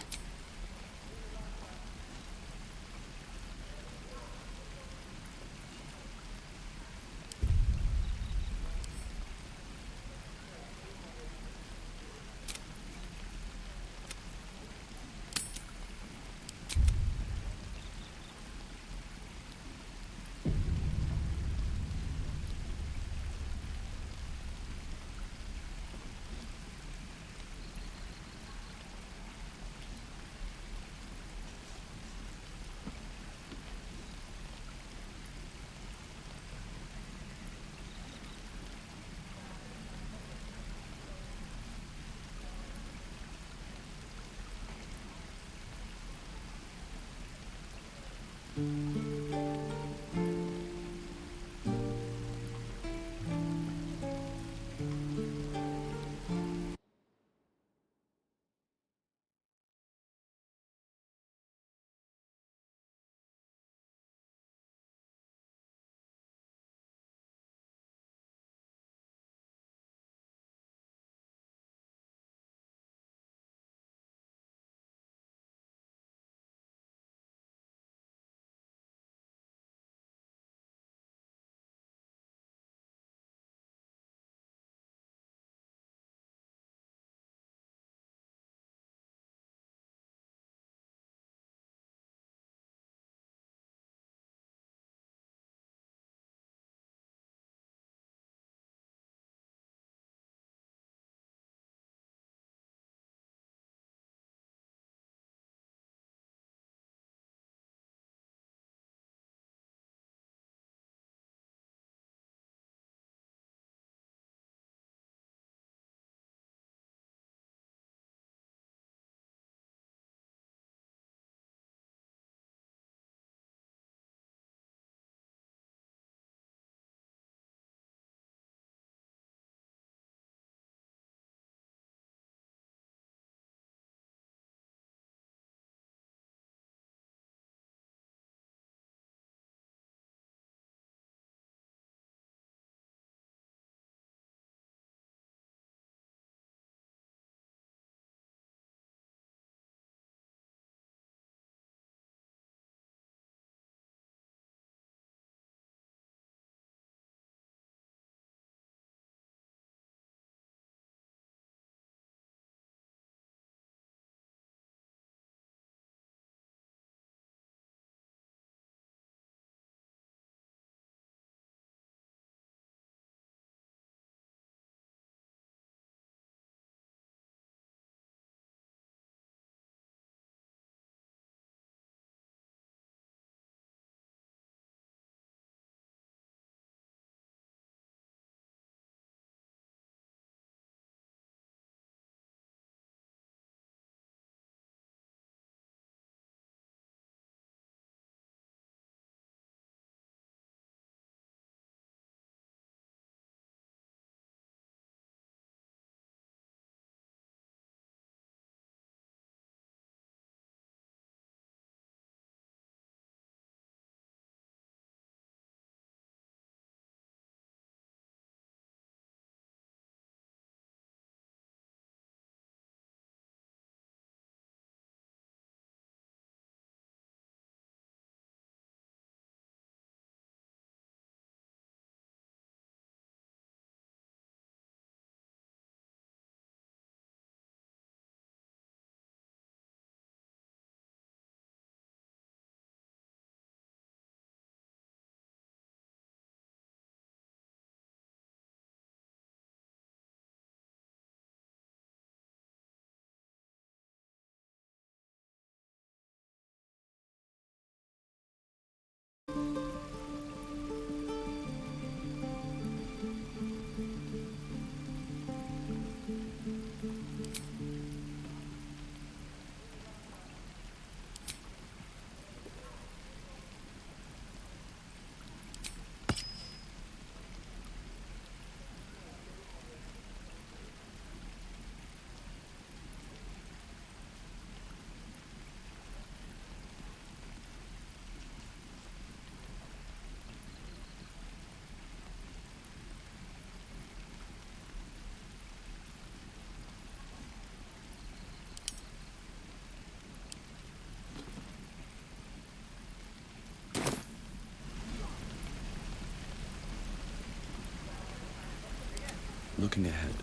looking ahead.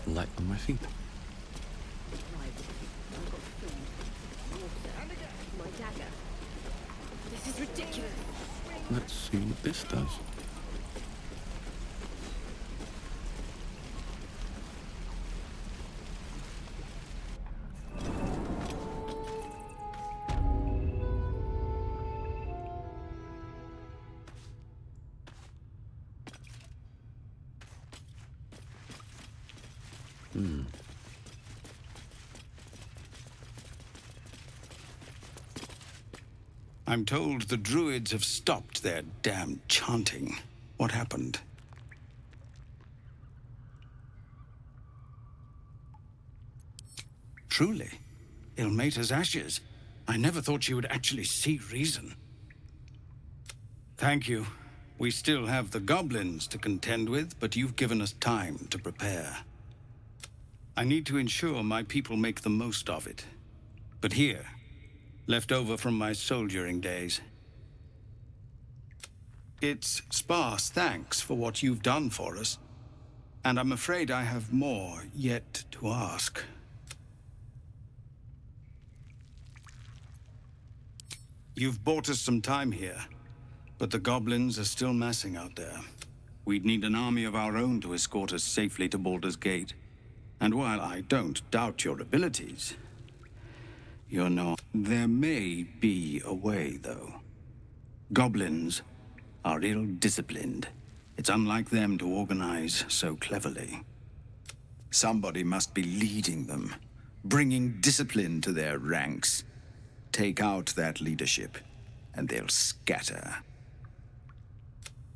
Light on my feet. Right. I've got food, water, my dagger. This is ridiculous. Let's see what this does. I'm told the druids have stopped their damn chanting. What happened? Truly, Ilmater's ashes. I never thought she would actually see reason. Thank you. We still have the goblins to contend with, but you've given us time to prepare. I need to ensure my people make the most of it. But here, left over from my soldiering days. It's sparse thanks for what you've done for us, and I'm afraid I have more yet to ask. You've bought us some time here, but the goblins are still massing out there. We'd need an army of our own to escort us safely to Baldur's Gate. And while I don't doubt your abilities, you're not. There may be a way, though. Goblins are ill-disciplined. It's unlike them to organize so cleverly. Somebody must be leading them, bringing discipline to their ranks. Take out that leadership, and they'll scatter.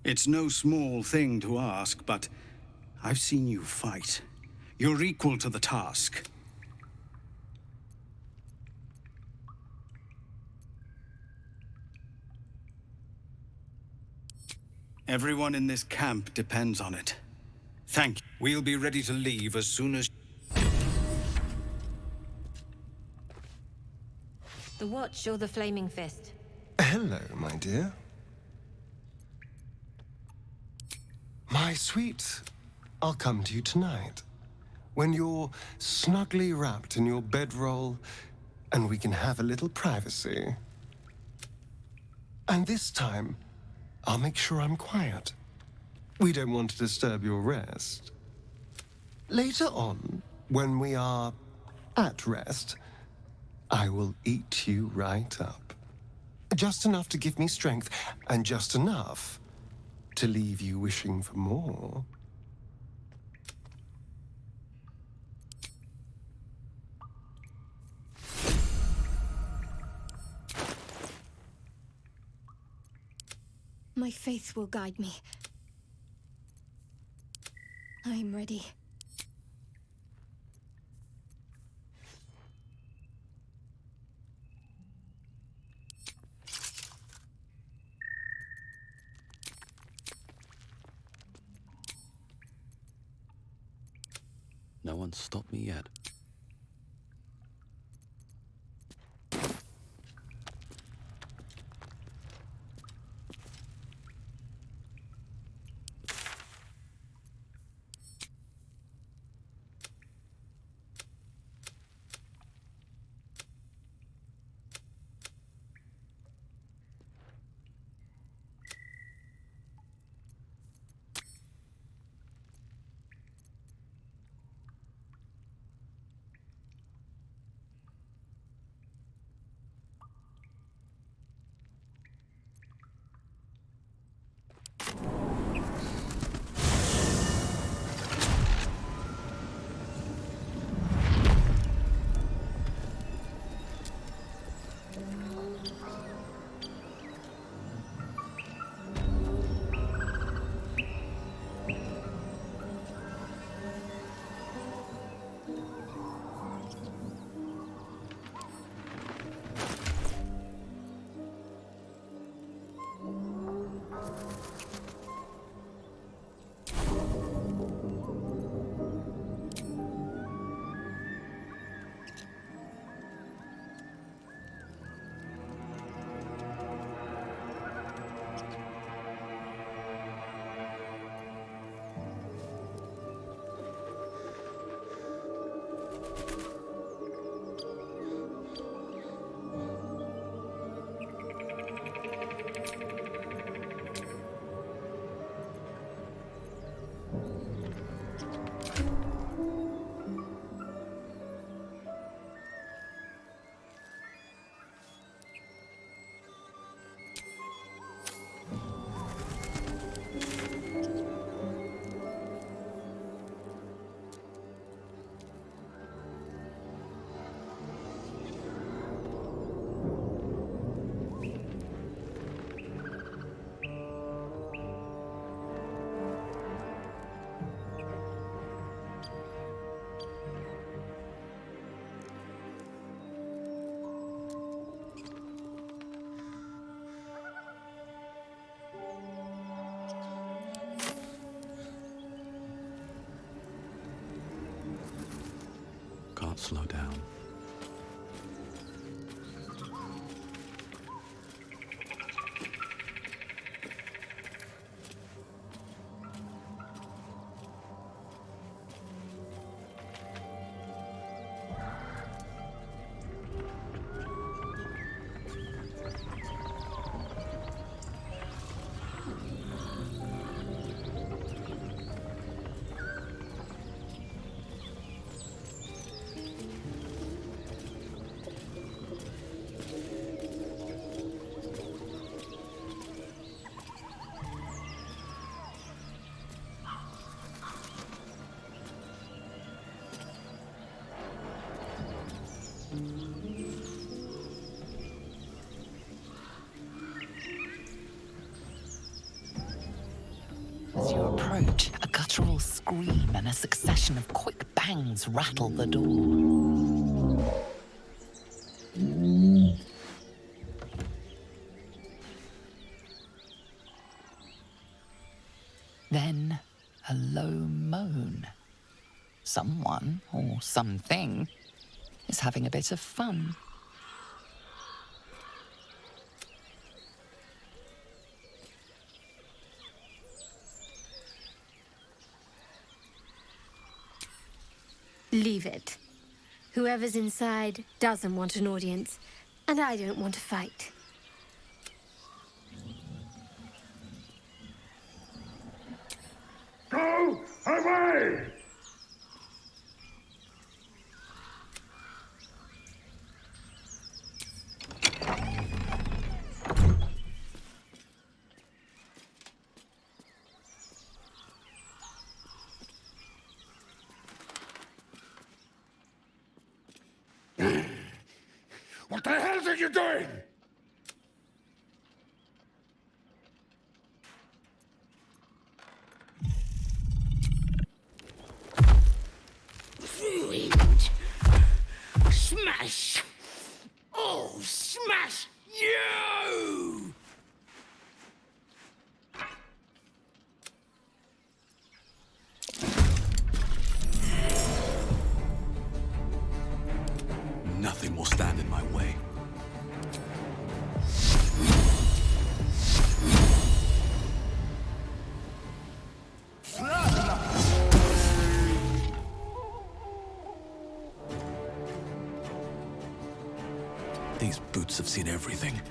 It's no small thing to ask, but I've seen you fight. You're equal to the task. Everyone in this camp depends on it. Thank you. We'll be ready to leave as soon as... The watch or the flaming fist? Hello, my dear. My sweet, I'll come to you tonight, when you're snugly wrapped in your bedroll and we can have a little privacy. And this time, I'll make sure I'm quiet. We don't want to disturb your rest. Later on, when we are at rest, I will eat you right up. Just enough to give me strength, and just enough to leave you wishing for more. My faith will guide me. I'm ready. No one's stopped me yet. not slow down. As you approach, a guttural scream and a succession of quick bangs rattle the door. Then, a low moan. Someone, or something, is having a bit of fun. Leave it. Whoever's inside doesn't want an audience, and I don't want to fight. Go away! What the hell are you doing? Ruined. Smash. Oh, smash you! Nothing will stand in my way. These boots have seen everything.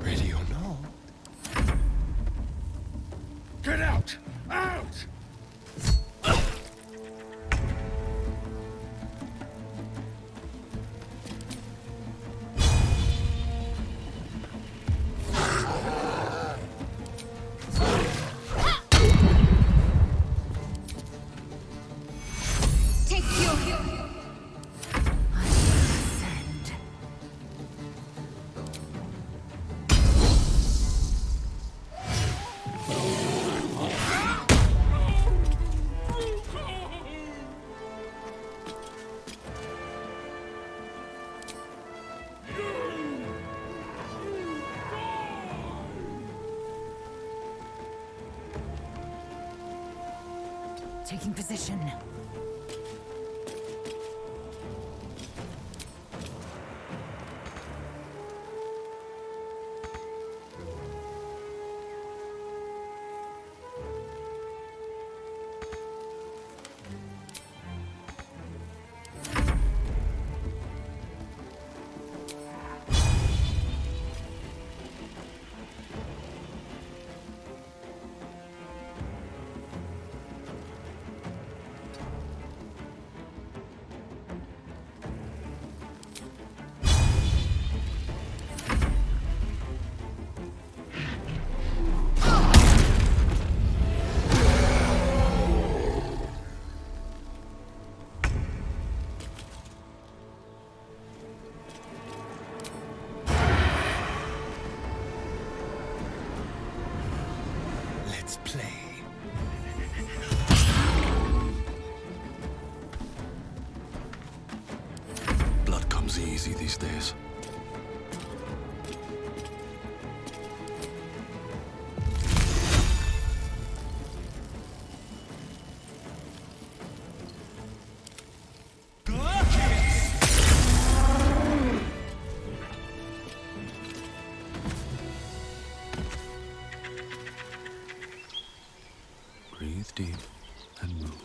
Ready or not? Get out! Out! Take your... Taking position. Let's play. Blood comes easy these days. Breathe deep and move.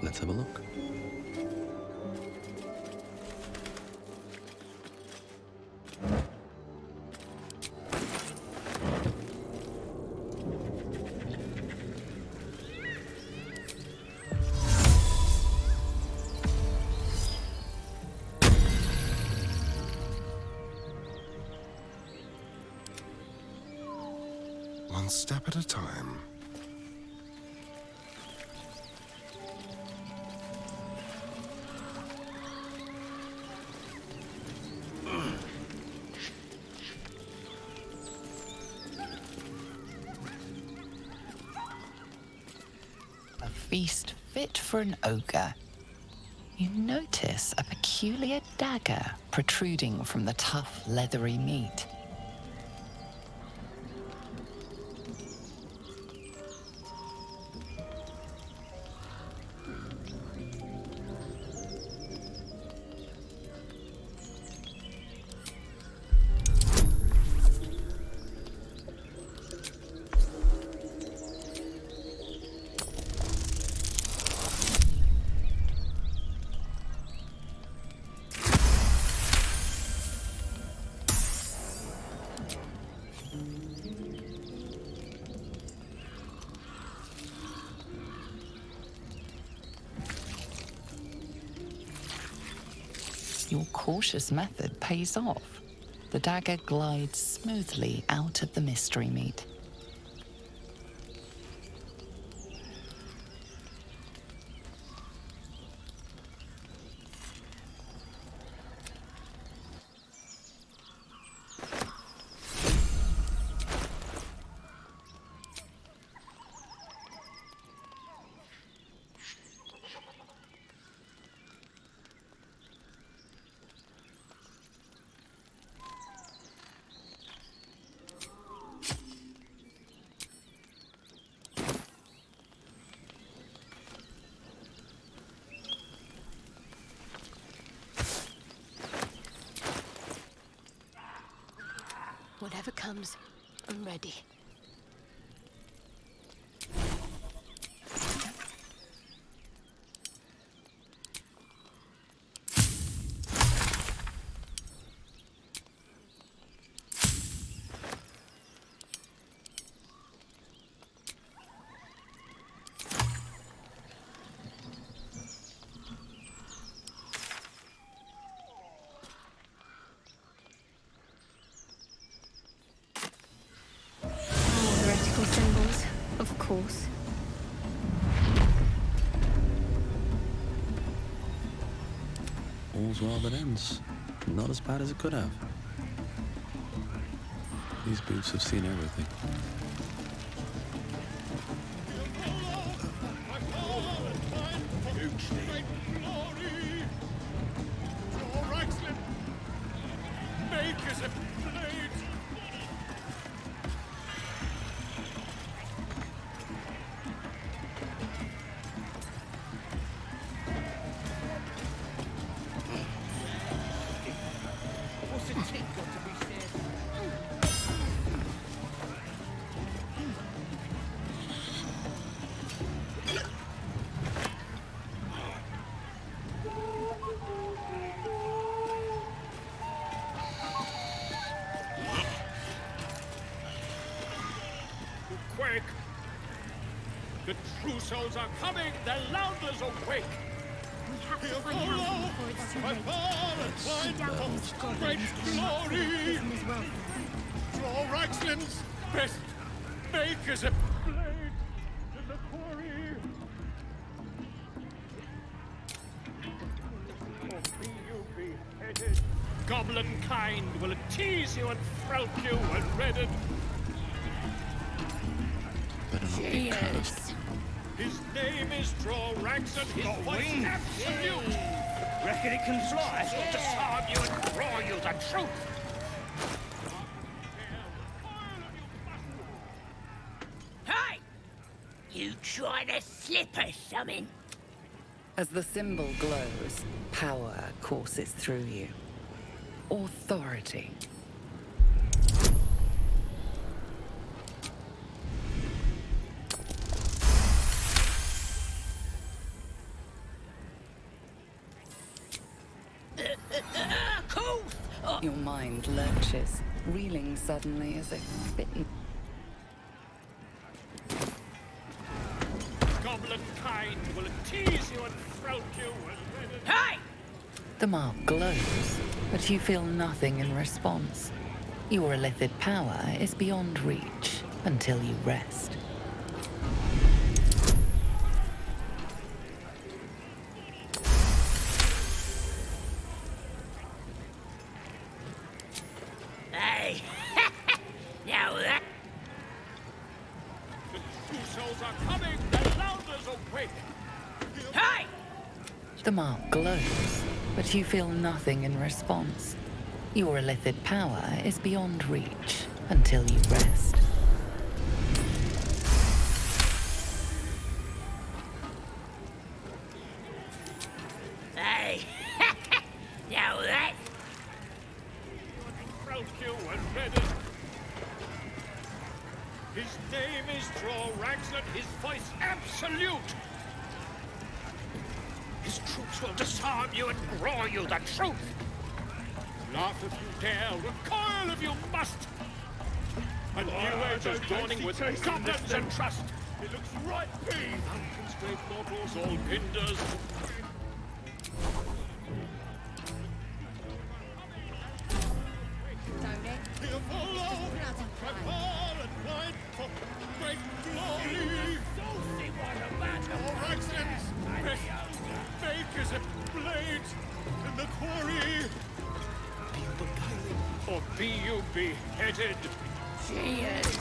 Let's have a look. One step at a time. A feast fit for an ogre. You notice a peculiar dagger protruding from the tough, leathery meat. Your cautious method pays off. The dagger glides smoothly out of the mystery meat. Whatever comes, I'm ready. Heretical symbols, of course. All's well that ends. Not as bad as it could have. These boots have seen everything. The true souls are coming! The Louders awake! We have to find Halsin before it's too late. I doubt these goblins came up for that prison as well. Draw Raxlin's best make as a blade in the quarry! Or be you beheaded! Goblin kind will tease you and throat you and redden. Better not be cursed. His name is Drorax and his voice absolute. Reckon it can fly? Will disarm you and draw you the truth. Hey! You trying to slip us something? As the symbol glows, power courses through you. Authority. Your mind lurches, reeling suddenly as if bitten. Goblin kind will tease you and throat you and redden. Hey! The mark glows, but you feel nothing in response. Your illithid power is beyond reach until you rest. Hey! Now that... The true souls are coming! The Louders awake! Hey! The mark glows, but you feel nothing in response. Your illithid power is beyond reach until you rest. Hey! Now that... Throat you and redden. His name is Drorax and his voice absolute. His troops will disarm you and grow you the truth. Laugh if you dare, recoil if you must. A new age is dawning with goblins and trust. It looks right, be unconstrained mortals, all hinders. He'll follow, prepare and fight for great glory. All Raxlin's best make as a blade in the quarry. Or be you beheaded. Cheers!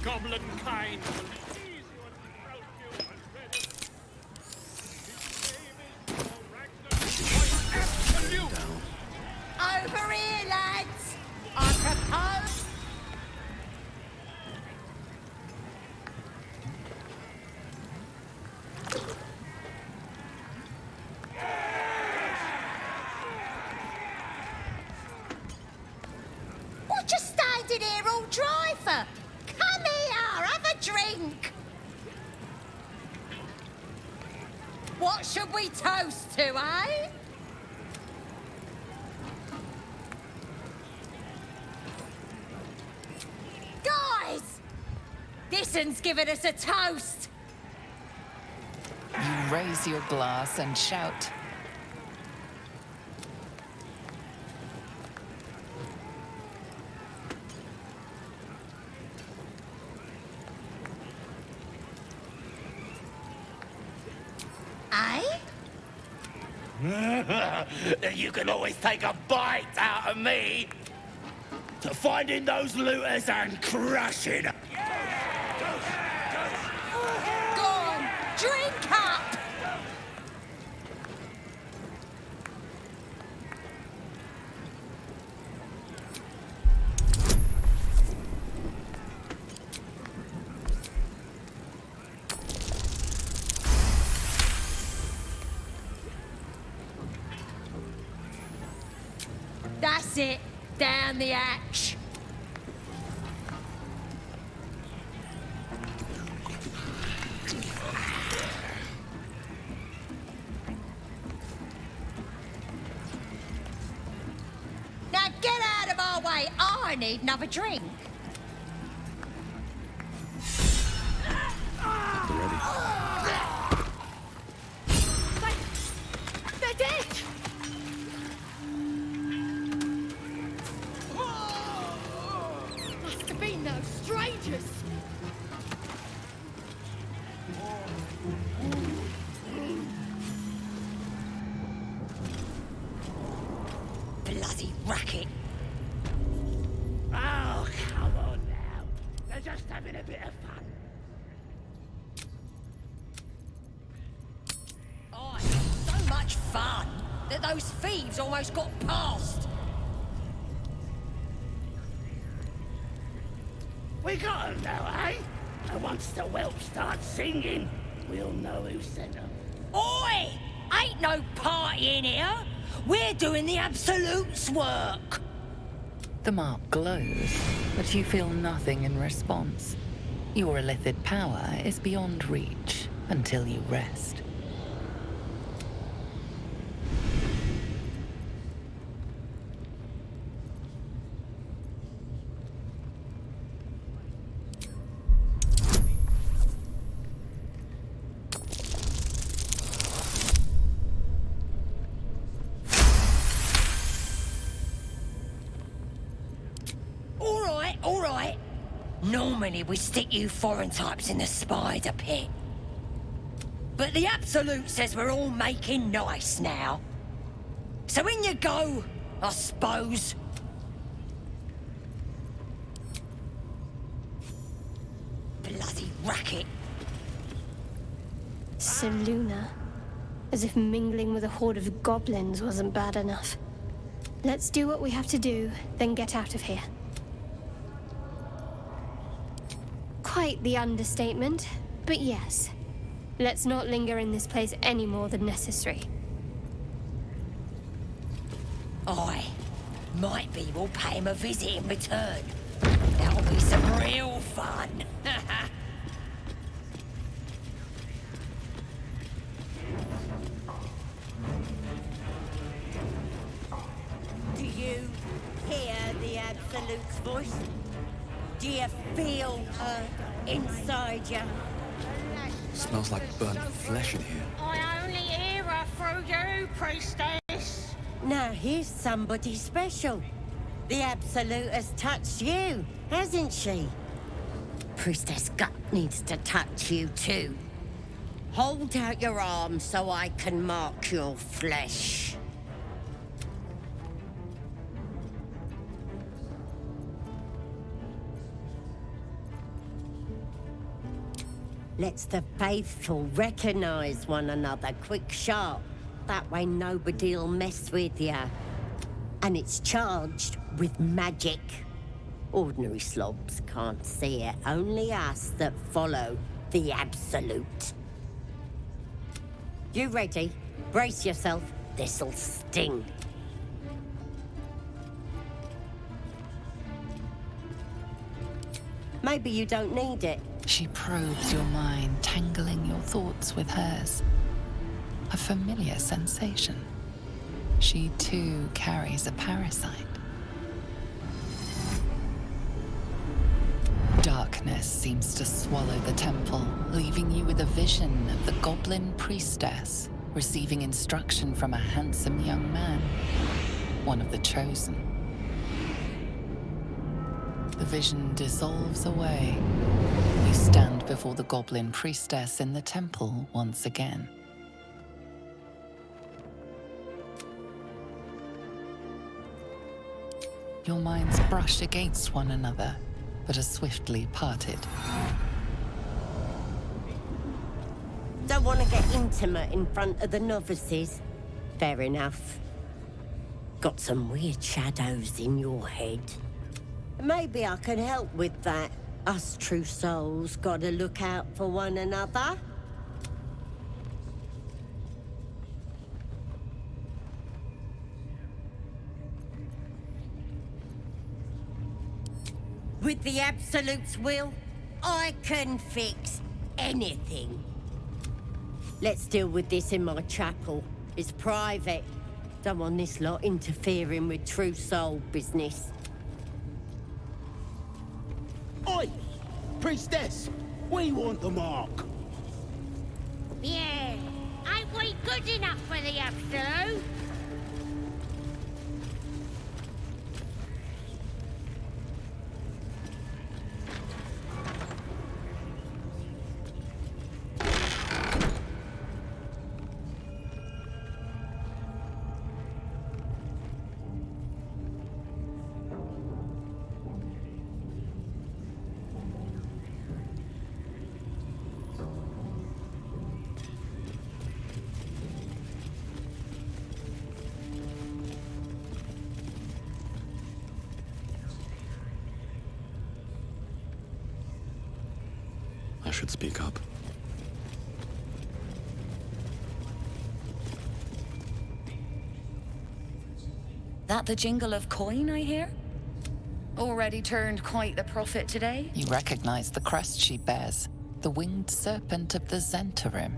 Goblin kind will tease you and throat you and redden. His name is Drorax, absolute. Over here, lads! I propose... What you standing here all dry for? Come here, have a drink. What should we toast to, eh? Guys! This one's giving us a toast. You raise your glass and shout. Eh? You can always take a bite out of me. To finding those looters and crushing them. Go on, drink up! That's it. Down the hatch. Now get out of our way. I need another drink. already. They're dead! Must have been those strangers. Bloody racket. Oh, come on now. They're just having a bit of fun. Oh, so much fun that those thieves almost got past. We got 'em now, eh? And once the whelp starts singing, we'll know who sent 'em. Oi! Ain't no party in here. We're doing the Absolute's work. The mark glows, but you feel nothing in response. Your illithid power is beyond reach until you rest. All right. Normally we stick you foreign types in the spider pit. But the Absolute says we're all making nice now. So in you go, I suppose. Bloody racket. Seluna. As if mingling with a horde of goblins wasn't bad enough. Let's do what we have to do, then get out of here. Quite the understatement, but yes. Let's not linger in this place any more than necessary. Aye. Might be we'll pay him a visit in return. That'll be some real fun. Do you hear the Absolute's voice? Do you feel her inside you? Smells like burnt flesh in here. I only hear her through you, priestess. Now here's somebody special. The Absolute has touched you, hasn't she? Priestess Gut needs to touch you too. Hold out your arm so I can mark your flesh. Lets the faithful recognize one another quick sharp. That way nobody'll mess with you. And it's charged with magic. Ordinary slobs can't see it, only us that follow the Absolute. You ready? Brace yourself, this'll sting. Maybe you don't need it. She probes your mind, tangling your thoughts with hers. A familiar sensation. She too carries a parasite. Darkness seems to swallow the temple, leaving you with a vision of the goblin priestess receiving instruction from a handsome young man, one of the chosen. The vision dissolves away. You stand before the goblin priestess in the temple once again. Your minds brush against one another, but are swiftly parted. Don't want to get intimate in front of the novices? Fair enough. Got some weird shadows in your head. Maybe I can help with that. Us true souls gotta look out for one another. With the Absolute's will, I can fix anything. Let's deal with this in my chapel. It's private. Don't want this lot interfering with true soul business. Oi! Priestess! We want the mark. Good enough for the absolute. I should speak up. That the jingle of coin, I hear? Already turned quite the profit today? You recognize the crest she bears, the winged serpent of the Zentarim.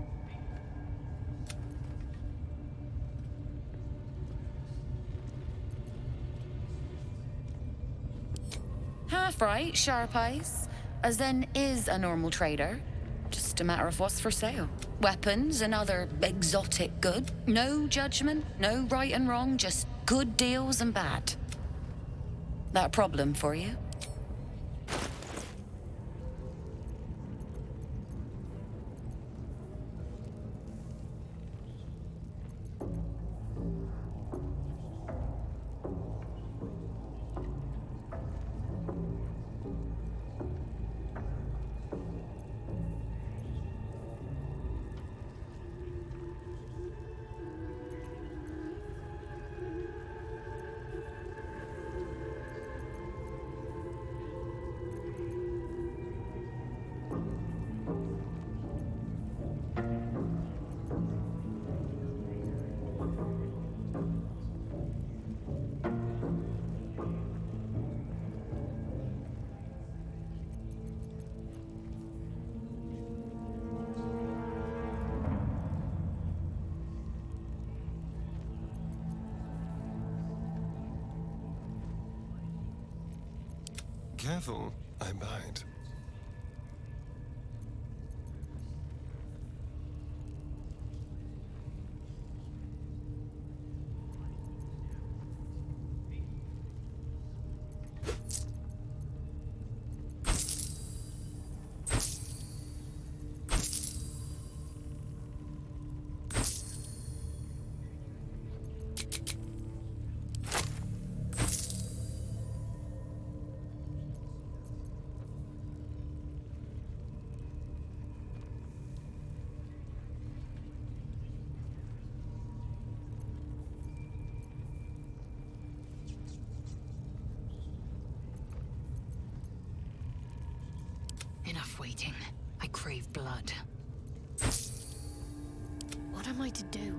Half right, sharp eyes. As then is a normal trader. Just a matter of what's for sale. Weapons and other exotic good. No judgment, no right and wrong, just good deals and bad. That a problem for you? Careful, I bite. Enough waiting. I crave blood. What am I to do?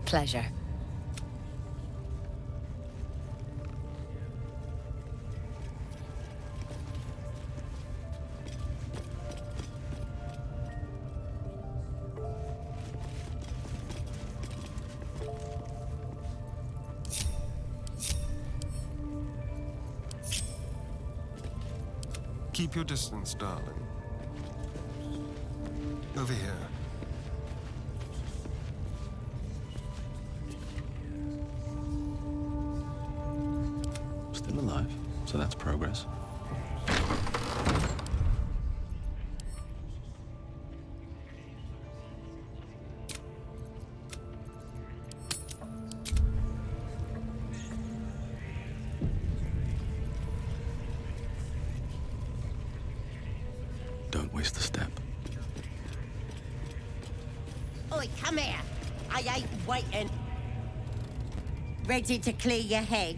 Pleasure. Keep your distance, darling. Over here. Still alive, so that's progress. Oi, come here. I ain't waiting. Ready to clear your head?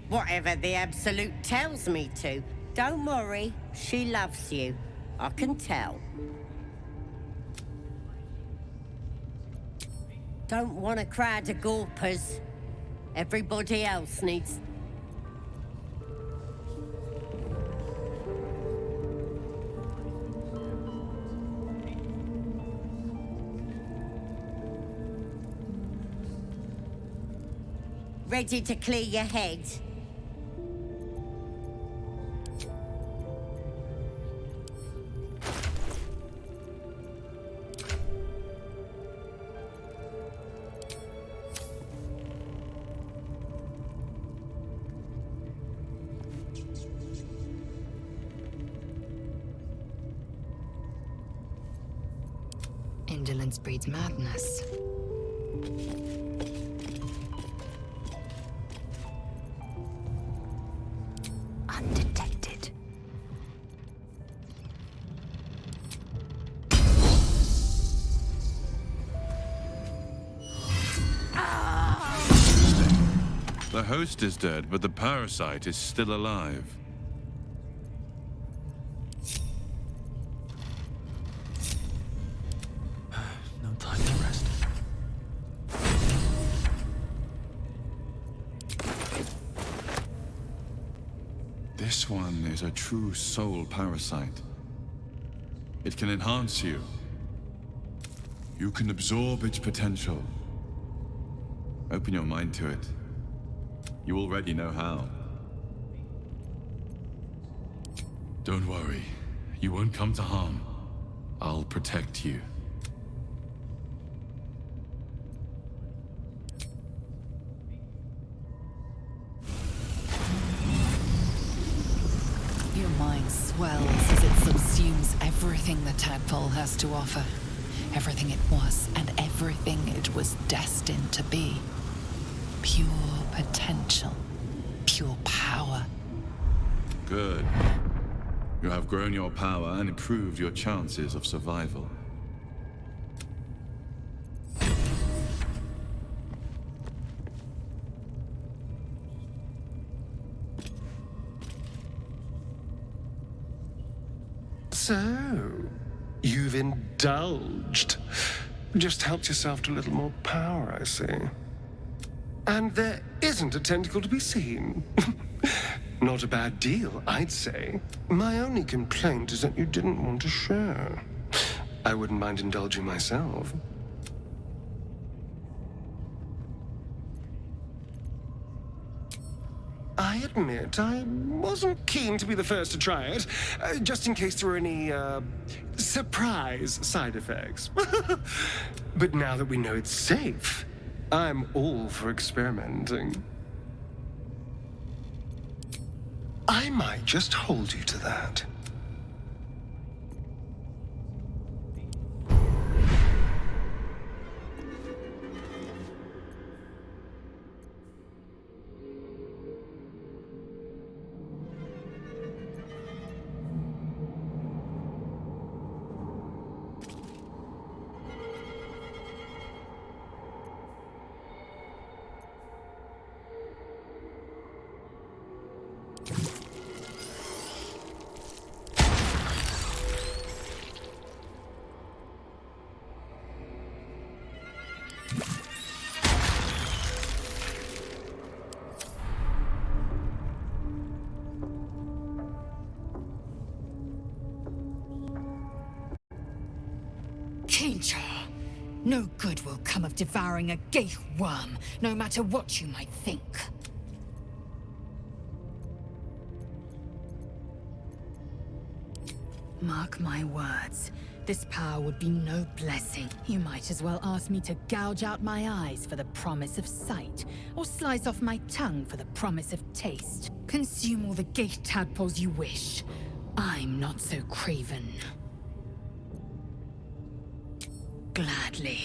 Whatever the Absolute tells me to. Don't worry, she loves you. I can tell. Don't want a crowd of gawpers. Everybody else needs... Ready to clear your head? Indolence breeds madness. Undetected. The host is dead, but the parasite is still alive. No time to rest. This one is a true soul parasite. It can enhance you. You can absorb its potential. Open your mind to it. You already know how. Don't worry. You won't come to harm. I'll protect you. Your mind swells as it subsumes everything the tadpole has to offer. Everything it was and everything it was destined to be. Pure potential. Pure power. Good. You have grown your power and improved your chances of survival. So, you've indulged. Just helped yourself to a little more power, I see. And there isn't a tentacle to be seen. Not a bad deal, I'd say. My only complaint is that you didn't want to share. I wouldn't mind indulging myself. I admit, I wasn't keen to be the first to try it, just in case there were any, surprise side effects. But now that we know it's safe, I'm all for experimenting. I might just hold you to that. Kincha! No good will come of devouring a gaith worm, no matter what you might think. Mark my words. This power would be no blessing. You might as well ask me to gouge out my eyes for the promise of sight, or slice off my tongue for the promise of taste. Consume all the gaith tadpoles you wish. I'm not so craven. Gladly.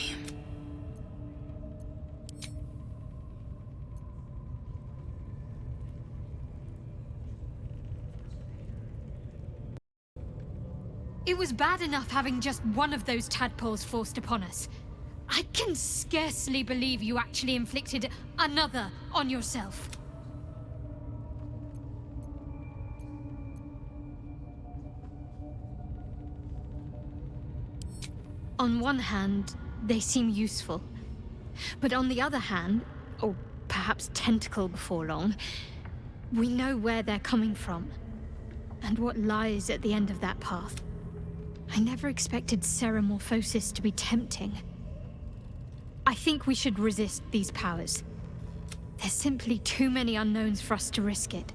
It was bad enough having just one of those tadpoles forced upon us. I can scarcely believe you actually inflicted another on yourself. On one hand, they seem useful. But on the other hand, or perhaps tentacle before long, we know where they're coming from, and what lies at the end of that path. I never expected Ceramorphosis to be tempting. I think we should resist these powers. There's simply too many unknowns for us to risk it.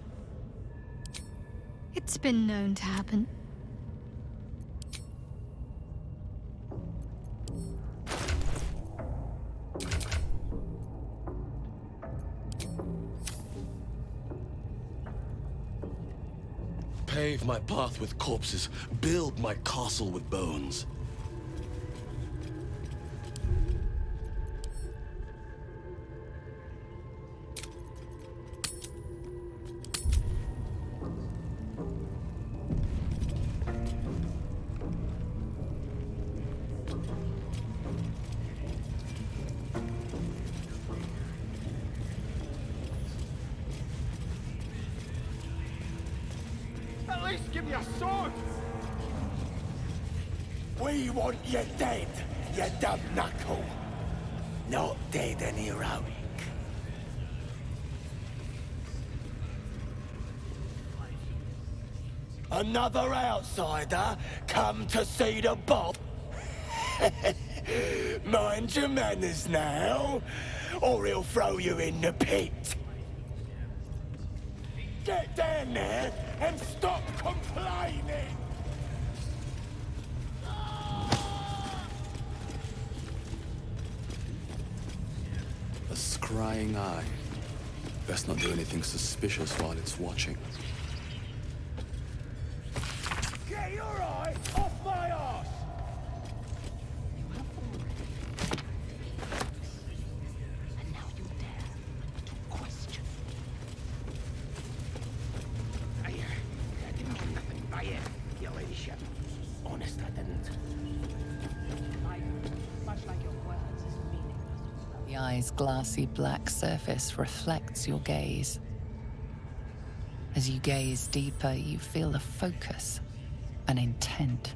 It's been known to happen. Pave my path with corpses, build my castle with bones. At least give me a sword! We want you dead, you dumb knuckle. Not dead and heroic. Another outsider come to see the boss? Mind your manners now, or he'll throw you in the pit. Get down there and stop complaining! A scrying eye. Best not do anything suspicious while it's watching. Get your eye off my arse! And now you dare to question. I didn't mean nothing by it, your ladyship. Honest, I didn't. Much like your words is meaningless. The eye's glassy black surface reflects your gaze. As you gaze deeper, you feel a focus, an intent.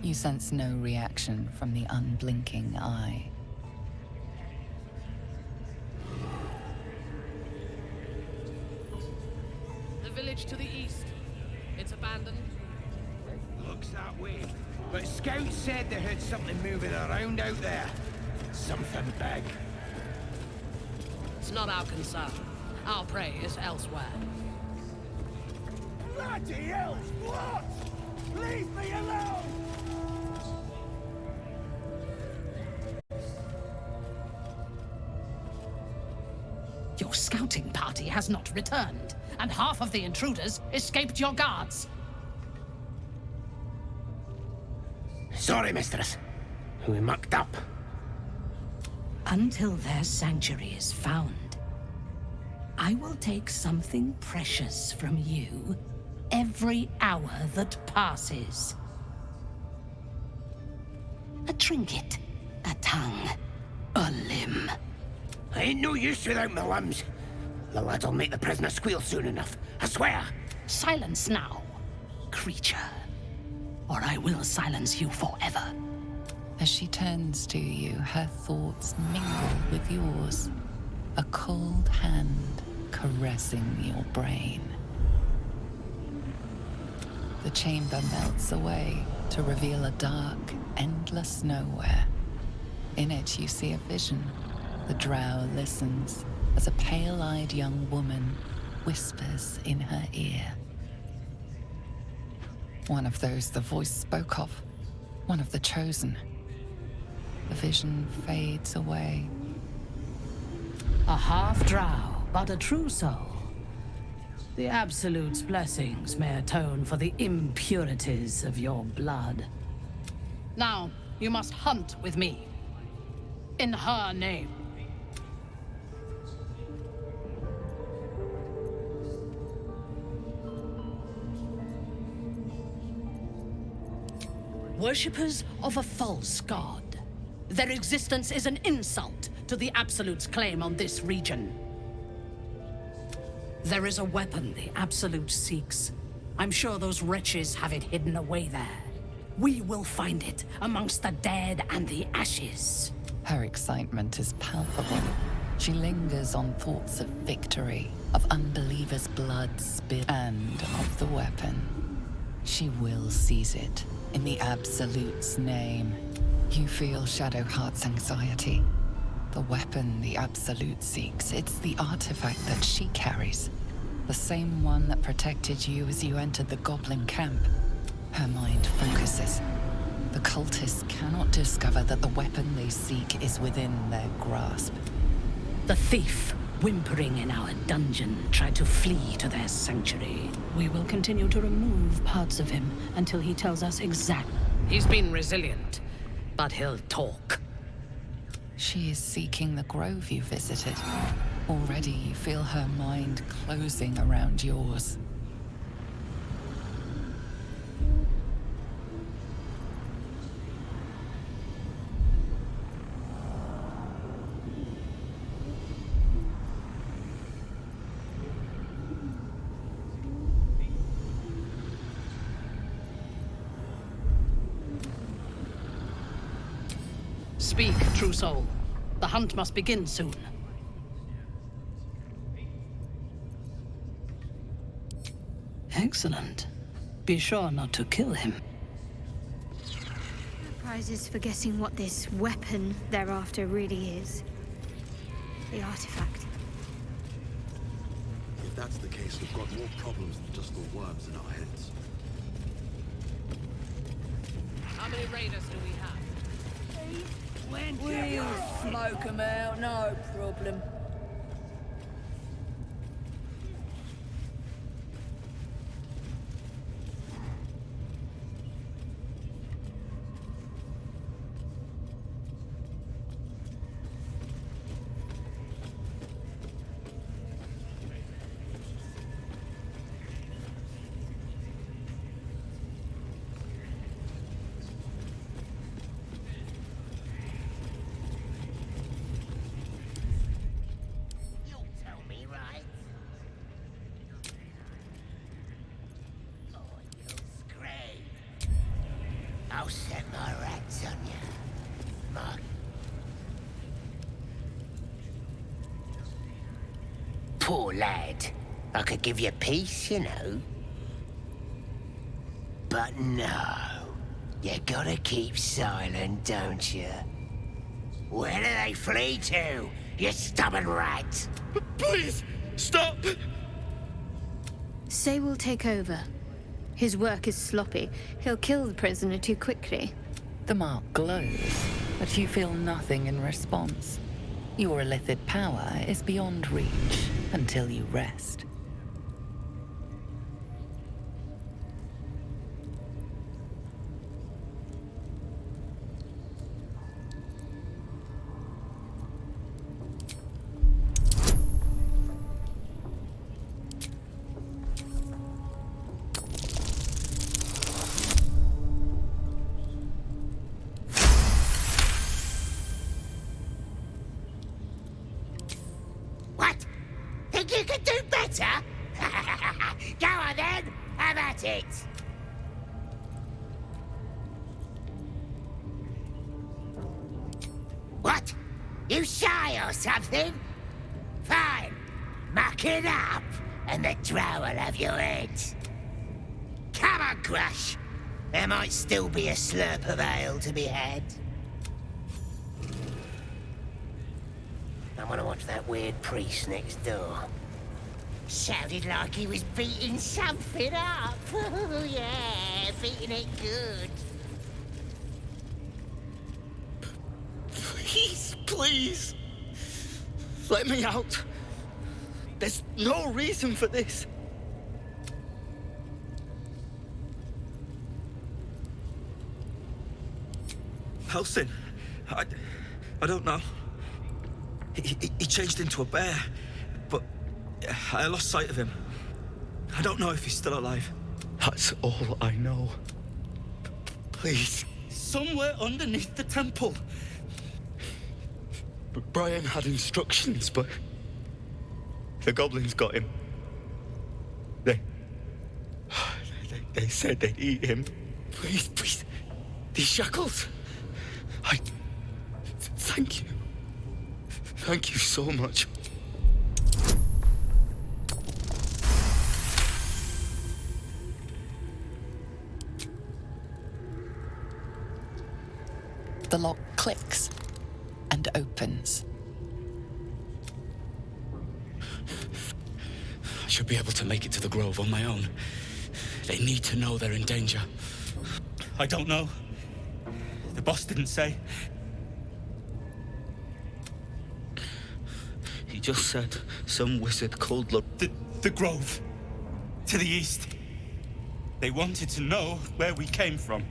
You sense no reaction from the unblinking eye. The village to the east. It's abandoned. Looks that way. But scouts said they heard something moving around out there. Something big. It's not our concern. Our prey is elsewhere. Bloody hell! What? Leave me alone! Your scouting party has not returned, and half of the intruders escaped your guards. Sorry, mistress. We mucked up. Until their sanctuary is found, I will take something precious from you every hour that passes. A trinket, a tongue, a limb. I ain't no use without my limbs. The lads'll make the prisoner squeal soon enough, I swear. Silence now, creature, or I will silence you forever. As she turns to you, her thoughts mingle with yours. A cold hand caressing your brain. The chamber melts away to reveal a dark, endless nowhere. In it, you see a vision. The drow listens as a pale-eyed young woman whispers in her ear. One of those the voice spoke of. One of the chosen. The vision fades away. A half-drow, but a true soul. The Absolute's blessings may atone for the impurities of your blood. Now, you must hunt with me. In her name. Worshippers of a false god. Their existence is an insult to the Absolute's claim on this region. There is a weapon the Absolute seeks. I'm sure those wretches have it hidden away there. We will find it amongst the dead and the ashes. Her excitement is palpable. She lingers on thoughts of victory, of unbelievers' blood spilled, and of the weapon. She will seize it, in the Absolute's name. You feel Shadowheart's anxiety. The weapon the Absolute seeks, it's the artifact that she carries. The same one that protected you as you entered the Goblin camp. Her mind focuses. The cultists cannot discover that the weapon they seek is within their grasp. The thief, whimpering in our dungeon, tried to flee to their sanctuary. We will continue to remove parts of him until he tells us exactly. He's been resilient, but he'll talk. She is seeking the grove you visited. Already you feel her mind closing around yours. Speak, true soul. The hunt must begin soon. Excellent. Be sure not to kill him. Prizes for guessing what this weapon thereafter really is. The artifact. If that's the case, we've got more problems than just the worms in our heads. How many raiders do we have? We'll smoke 'em out, no problem. I'll set my rats on you. Mark. Poor lad. I could give you peace, you know. But no. You gotta keep silent, don't you? Where do they flee to, you stubborn rat? Please, stop! Say will take over. His work is sloppy. He'll kill the prisoner too quickly. The mark glows, but you feel nothing in response. Your illithid power is beyond reach until you rest. You could do better? Go on then, have at it! What? You shy or something? Fine, muck it up, and the drow will have your head. Come on, Crush. There might still be a slurp of ale to be had. I want to watch that weird priest next door. Sounded like he was beating something up. Oh, yeah, beating it good. Please, please. Let me out. There's no reason for this. Halsin, I don't know. He changed into a bear, but I lost sight of him. I don't know if he's still alive. That's all I know. Please, somewhere underneath the temple. But Brian had instructions, but the goblins got him. They said they'd eat him. Please, these shackles. Thank you. Thank you so much. The lock clicks and opens. I should be able to make it to the Grove on my own. They need to know they're in danger. I don't know. The boss didn't say. He just said some wizard called the Grove. To the east. They wanted to know where we came from.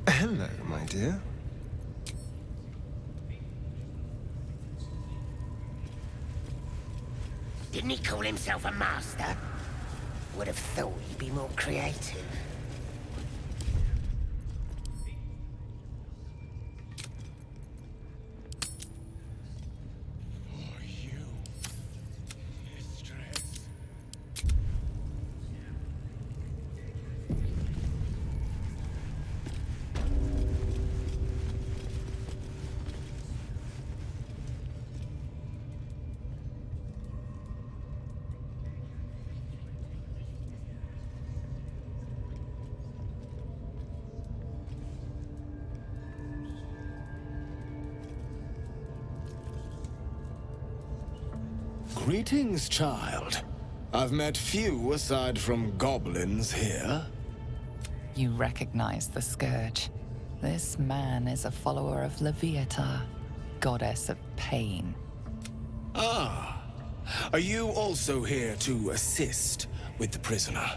Hello, my dear. Didn't he call himself a master? Would have thought he'd be more creative. Greetings, child. I've met few aside from goblins here. You recognize the Scourge. This man is a follower of Leviatha, goddess of pain. Ah, are you also here to assist with the prisoner?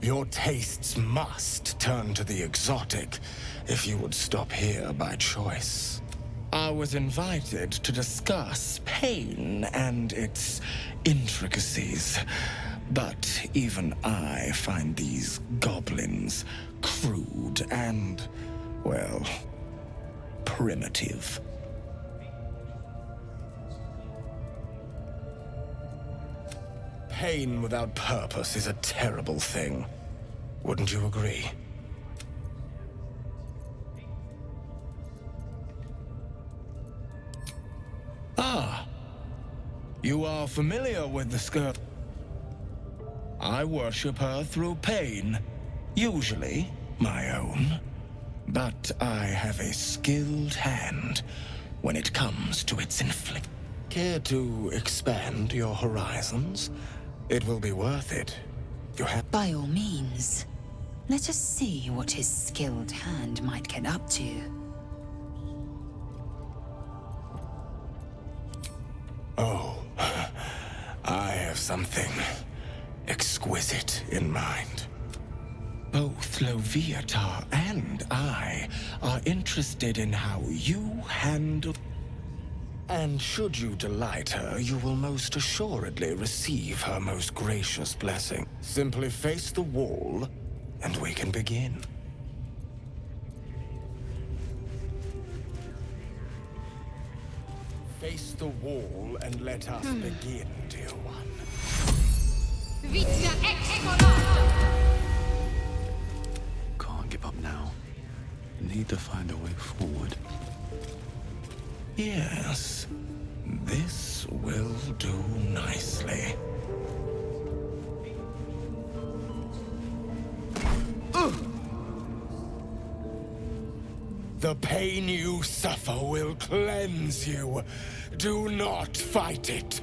Your tastes must turn to the exotic if you would stop here by choice. I was invited to discuss pain and its intricacies, but even I find these goblins crude and, well, primitive. Pain without purpose is a terrible thing. Wouldn't you agree? Ah, you are familiar with the Scourge. I worship her through pain, usually my own. But I have a skilled hand when it comes to its inflict. Care to expand your horizons? It will be worth it. You have. By all means. Let us see what his skilled hand might get up to. Oh, I have something exquisite in mind. Both Leviatha and I are interested in how you handle... And should you delight her, you will most assuredly receive her most gracious blessing. Simply face the wall, and we can begin. Face the wall and let us begin, dear one. Can't give up now. Need to find a way forward. Yes, this will do nicely. The pain you suffer will cleanse you. Do not fight it.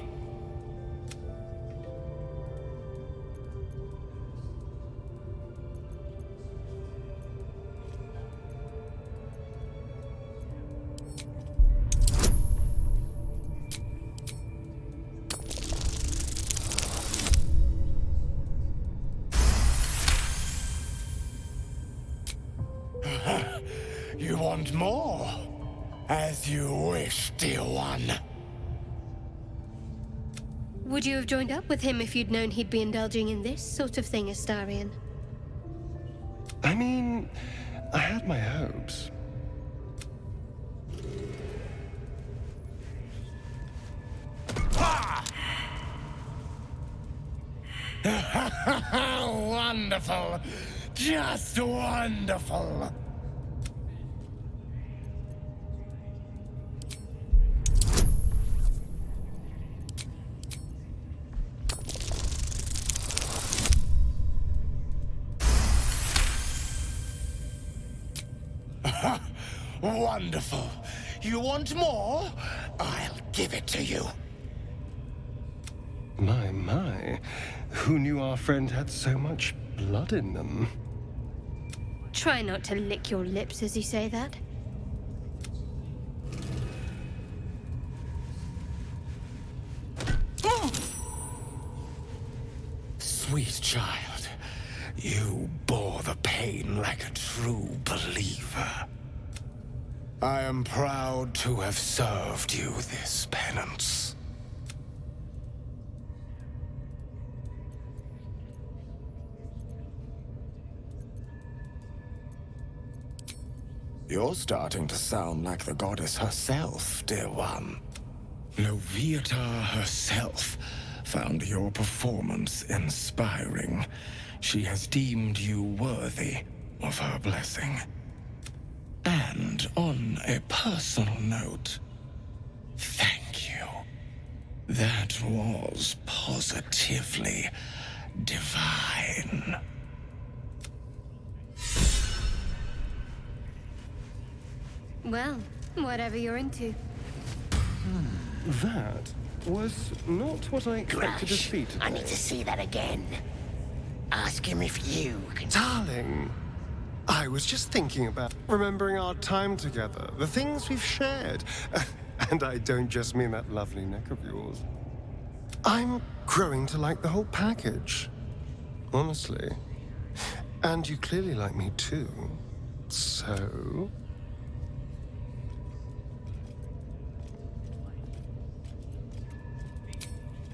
want more? As you wish, dear one. Would you have joined up with him if you'd known he'd be indulging in this sort of thing, Astarion? I mean, I had my hopes. Wonderful. Just wonderful. Wonderful. You want more? I'll give it to you. My. Who knew our friend had so much blood in them? Try not to lick your lips as you say that. Sweet child, you bore the pain like a true believer. I am proud to have served you this penance. You're starting to sound like the goddess herself, dear one. Loviatar herself found your performance inspiring. She has deemed you worthy of her blessing. And on a personal note, thank you. That was positively divine. Well, whatever you're into. That was not what I expected to Grush, see today. I need to see that again. Ask him if you can... Darling, I was just thinking about remembering our time together, the things we've shared. And I don't just mean that lovely neck of yours. I'm growing to like the whole package. Honestly. And you clearly like me too. So...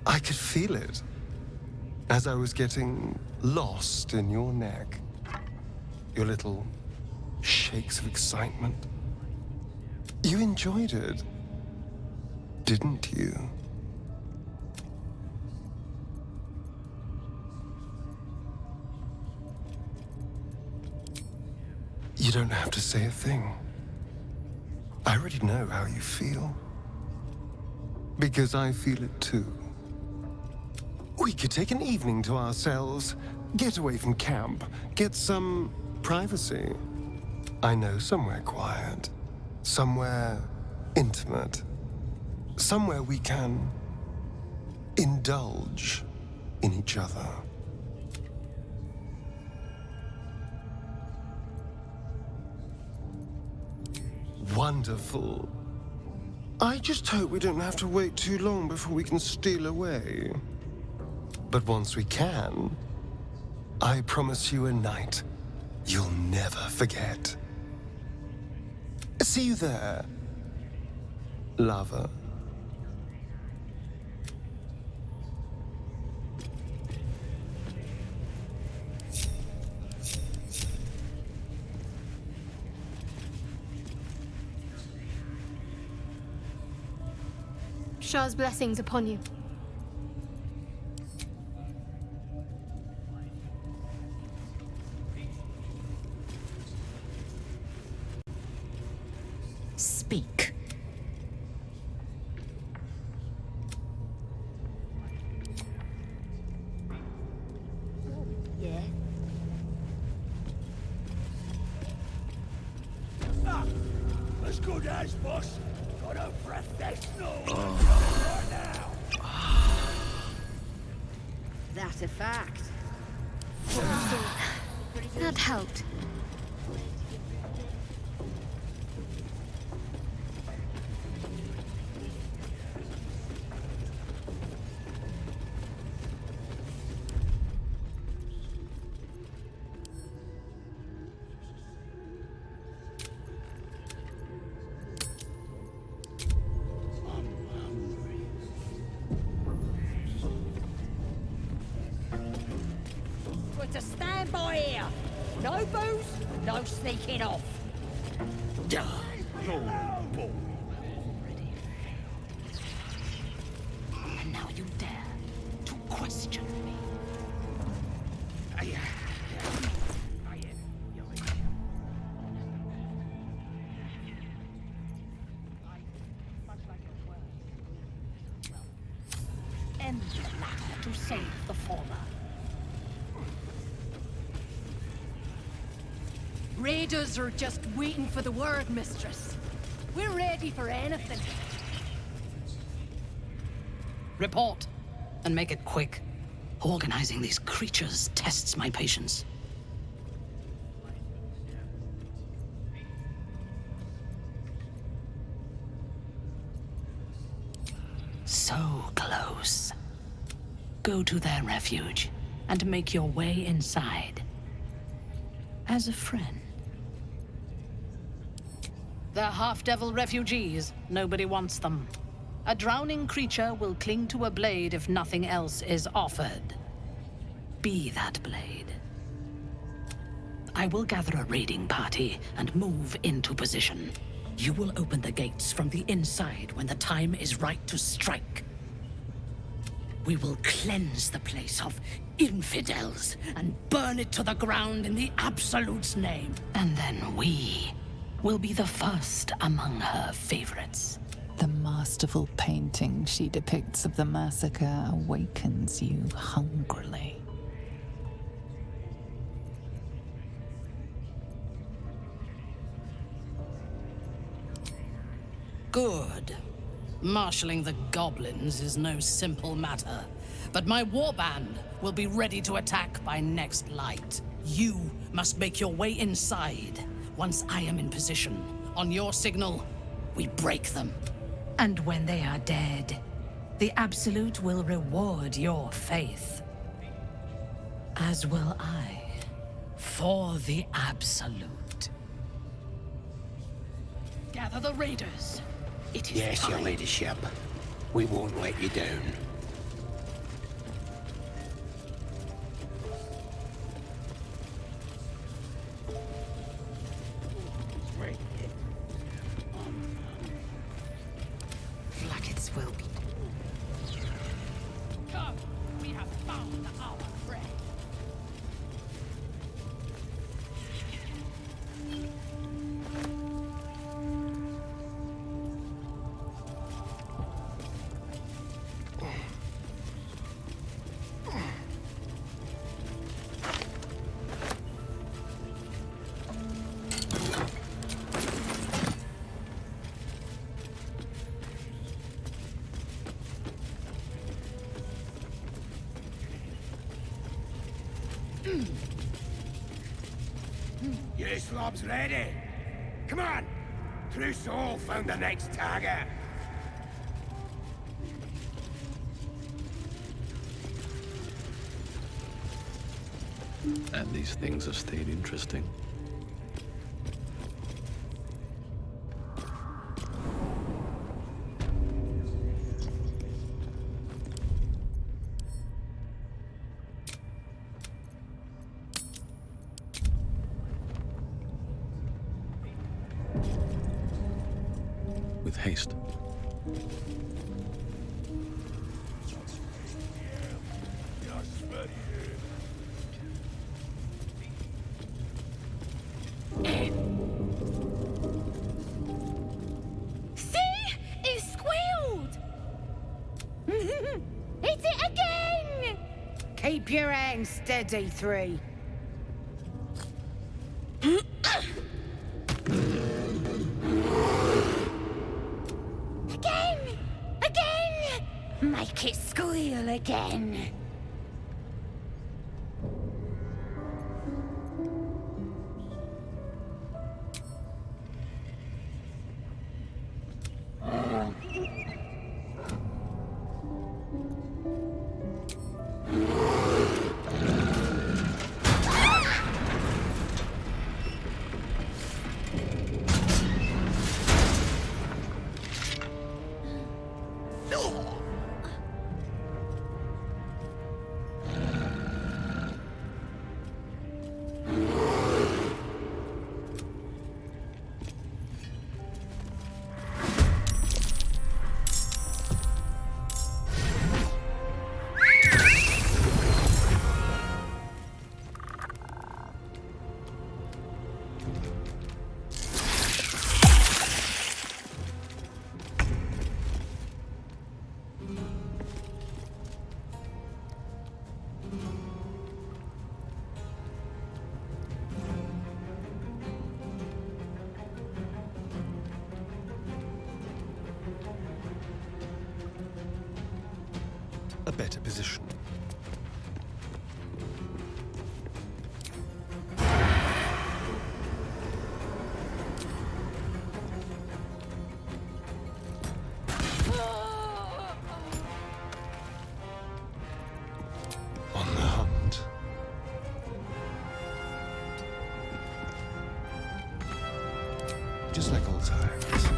I could feel it as I was getting lost in your neck. Your little shakes of excitement. You enjoyed it, didn't you? You don't have to say a thing. I already know how you feel. Because I feel it too. We could take an evening to ourselves, get away from camp, get some privacy. I know somewhere quiet, somewhere intimate, somewhere we can indulge in each other. Wonderful. I just hope we don't have to wait too long before we can steal away. But once we can, I promise you a night you'll never forget. See you there, lover. Shah's blessings upon you. Speak. Yeah? As good as, boss. Got a professional right now. That's a fact. That helped. to stand by here. No booze, no sneaking off. And now you dare to question me. End the latter to save the former. Raiders are just waiting for the word, mistress. We're ready for anything. Report, and make it quick. Organizing these creatures tests my patience. So close. Go to their refuge, and make your way inside. As a friend. They're half-devil refugees. Nobody wants them. A drowning creature will cling to a blade if nothing else is offered. Be that blade. I will gather a raiding party and move into position. You will open the gates from the inside when the time is right to strike. We will cleanse the place of infidels and burn it to the ground in the Absolute's name. And then we will be the first among her favorites. The masterful painting she depicts of the massacre awakens you hungrily. Good. Marshalling the goblins is no simple matter, but my warband will be ready to attack by next light. You must make your way inside. Once I am in position, on your signal, we break them. And when they are dead, the Absolute will reward your faith. As will I, for the Absolute. Gather the raiders. It is Yes, time. your ladyship. We won't let you down. Flackets will be. Come, we have found our prey. Your slob's ready. Come on! True Soul found the next target. And these things have stayed interesting. With haste. See? It squealed! Hit it again! Keep your hands steady, Three. Again! Again! Make it squeal again. a better position. On the hunt. Just like old times.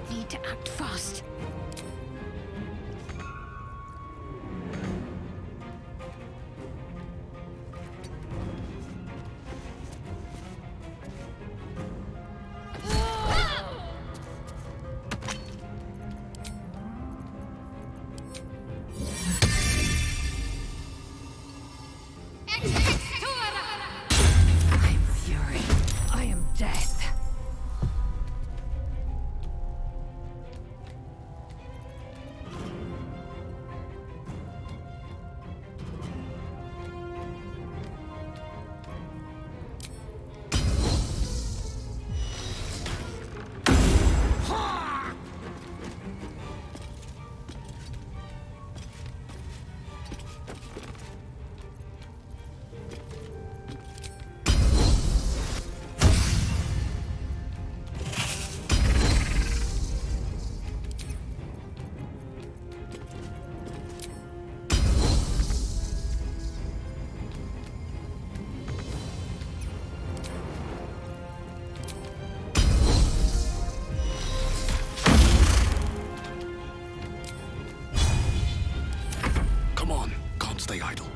Need to act fast. I'm fury. I am death. Come on, can't stay idle.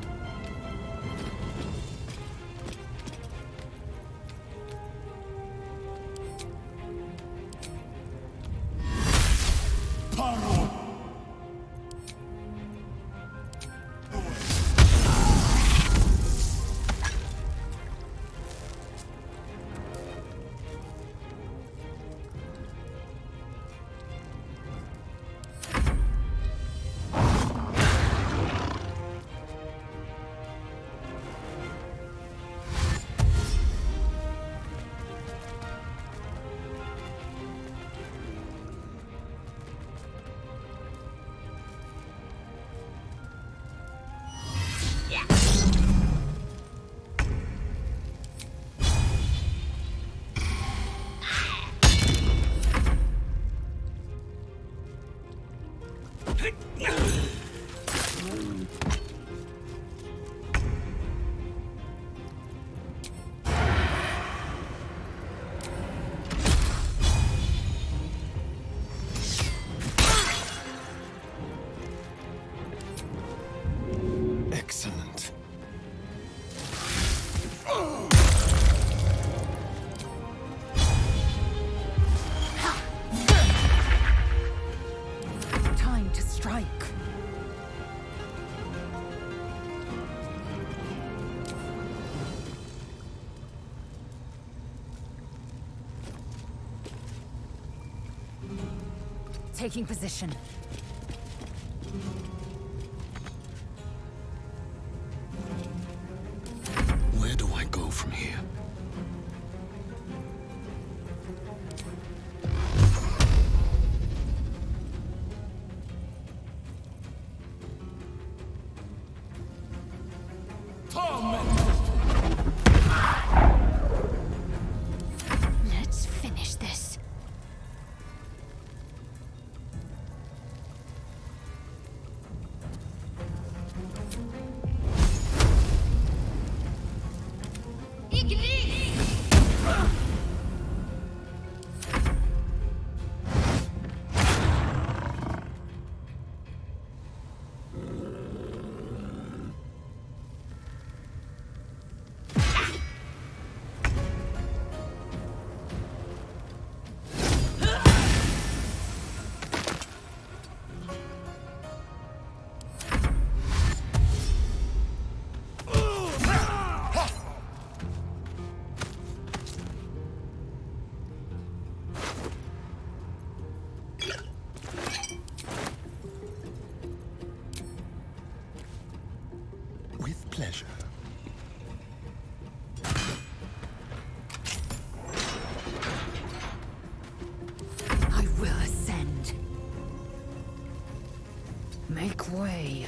Excellent. Time to strike. Taking position. Where do I go from here? Let's finish this. Igni! Make way.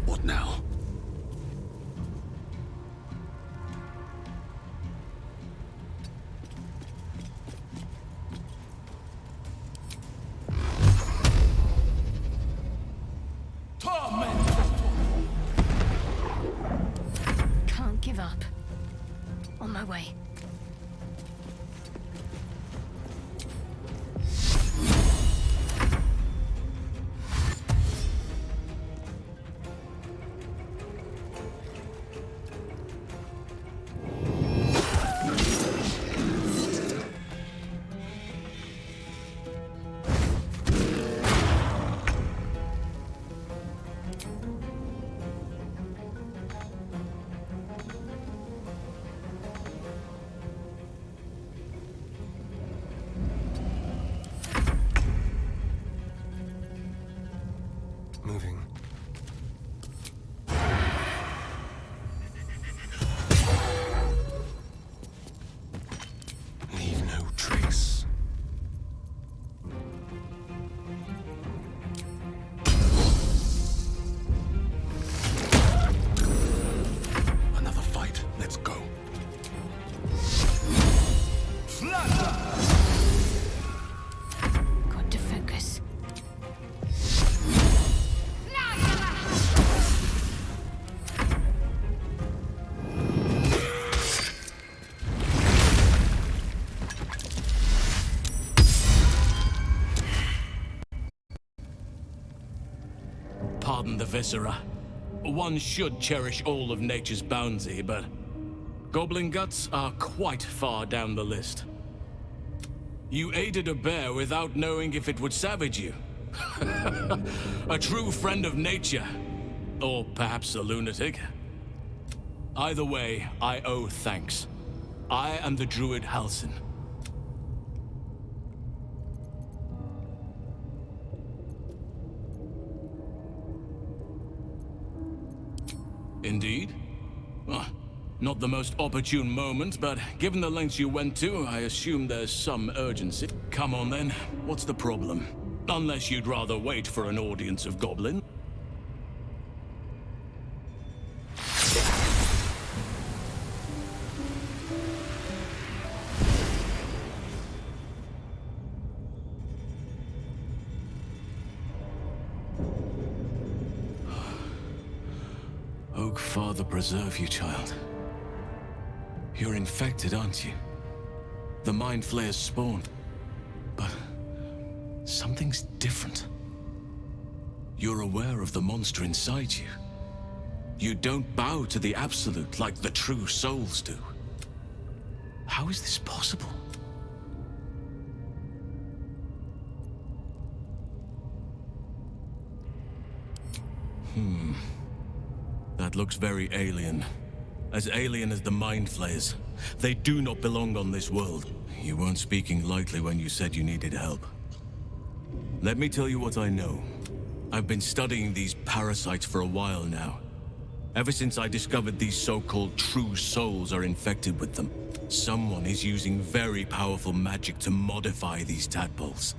What now? Can't give up. On my way. Moving. Leave no trace. Another fight. Let's go. Got to focus. Pardon the viscera. One should cherish all of nature's bounty, but goblin guts are quite far down the list. You aided a bear without knowing if it would savage you. A true friend of nature. Or perhaps a lunatic. Either way, I owe thanks. I am the druid Halsin. Indeed? Well, not the most opportune moment, but given the lengths you went to, I assume there's some urgency. Come on then, what's the problem? Unless you'd rather wait for an audience of goblins. Oak Father preserve you, child. You're infected, aren't you? The Mind Flayer's spawn. But something's different. You're aware of the monster inside you. You don't bow to the Absolute like the true souls do. How is this possible? That looks very alien. As alien as the Mind Flayers. They do not belong on this world. You weren't speaking lightly when you said you needed help. Let me tell you what I know. I've been studying these parasites for a while now. Ever since I discovered these so-called true souls are infected with them. Someone is using very powerful magic to modify these tadpoles.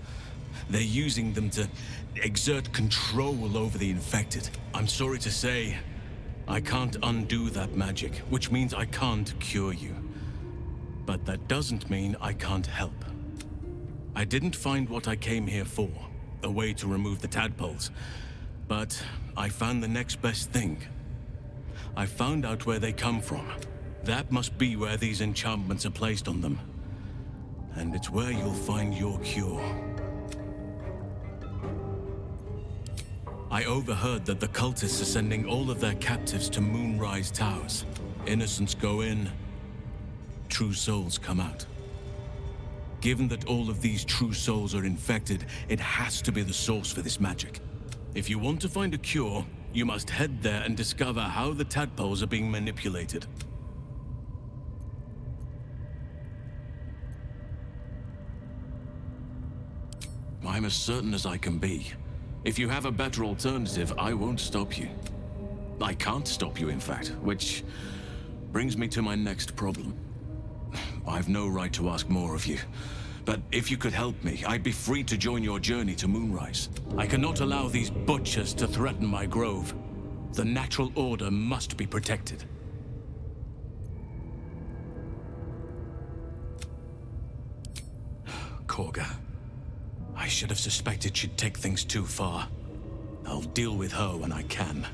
They're using them to exert control over the infected. I'm sorry to say, I can't undo that magic, which means I can't cure you. But that doesn't mean I can't help. I didn't find what I came here for, a way to remove the tadpoles. But I found the next best thing. I found out where they come from. That must be where these enchantments are placed on them. And it's where you'll find your cure. I overheard that the cultists are sending all of their captives to Moonrise Towers. Innocents go in, true souls come out. Given that all of these true souls are infected, it has to be the source for this magic. If you want to find a cure, you must head there and discover how the tadpoles are being manipulated. I'm as certain as I can be. If you have a better alternative, I won't stop you. I can't stop you, in fact, which brings me to my next problem. I've no right to ask more of you, but if you could help me, I'd be free to join your journey to Moonrise. I cannot allow these butchers to threaten my grove. The natural order must be protected. Korga. I should have suspected she'd take things too far. I'll deal with her when I can.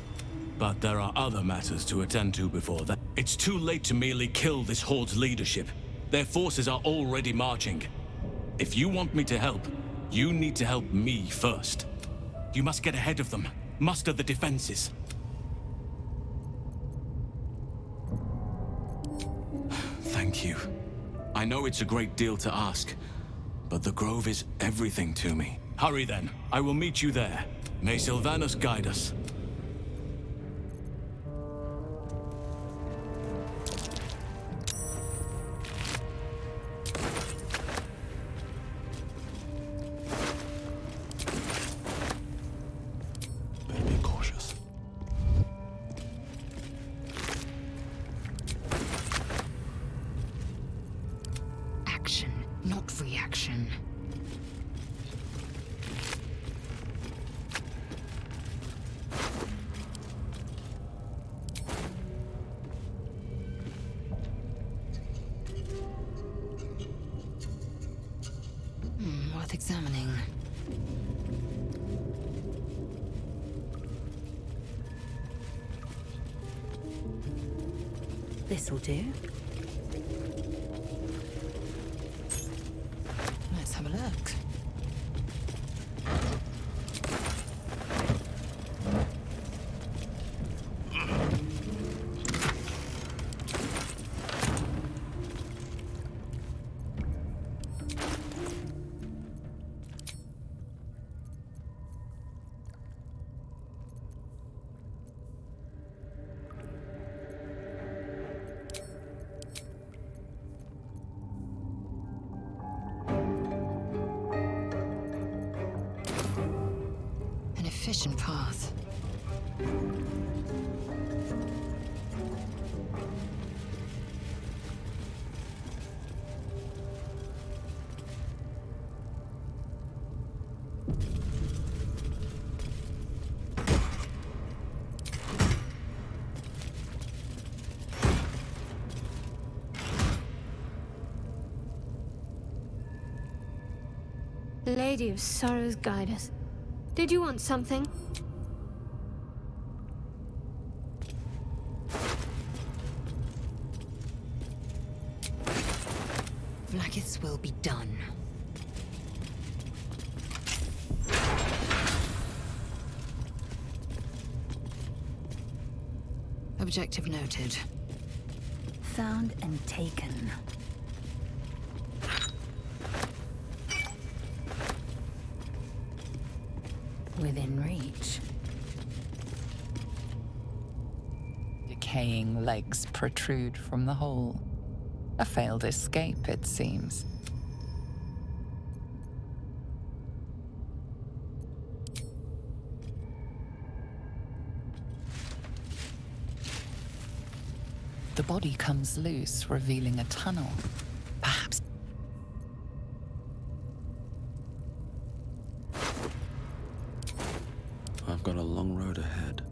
But there are other matters to attend to before that. It's too late to merely kill this Horde's leadership. Their forces are already marching. If you want me to help, you need to help me first. You must get ahead of them, muster the defenses. Thank you. I know it's a great deal to ask, but the Grove is everything to me. Hurry then, I will meet you there. May Sylvanus guide us. Better be cautious. Action, not reaction. Worth examining. This'll do. Let's have a look. Efficient path. Lady of Sorrows, guide us. Did you want something? Vlaakith's will be done. Objective noted. Found and taken. Within reach. Decaying legs protrude from the hole. A failed escape, it seems. The body comes loose, revealing a tunnel. Perhaps. I've got a long road ahead.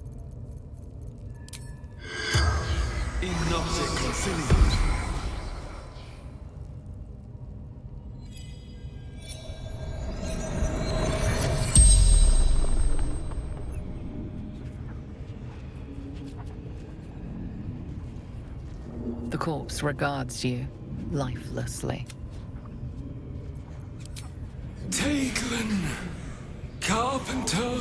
The corpse regards you, lifelessly. Taglin, carpenter,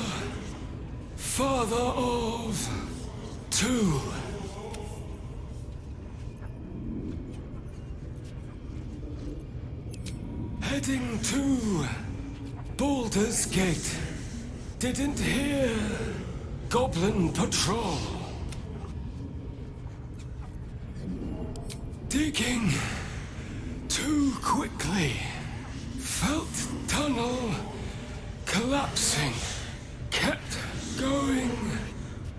father of two. Heading to Baldur's Gate. Didn't hear Goblin Patrol. Digging too quickly. Felt tunnel collapsing, kept going.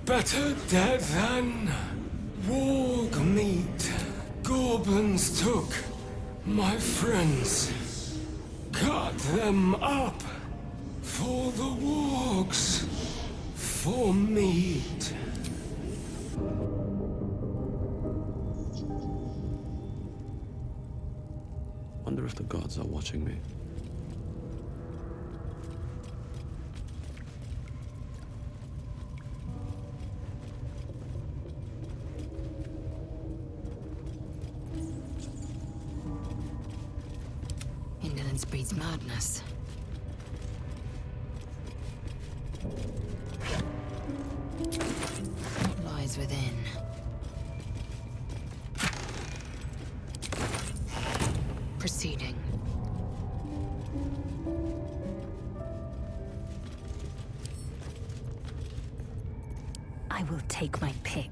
Better dead than warg meat. Goblins took my friends, cut them up for the wargs, for meat. Wonder if the gods are watching me. Indolence breeds madness. What lies within? Proceeding. I will take my pick.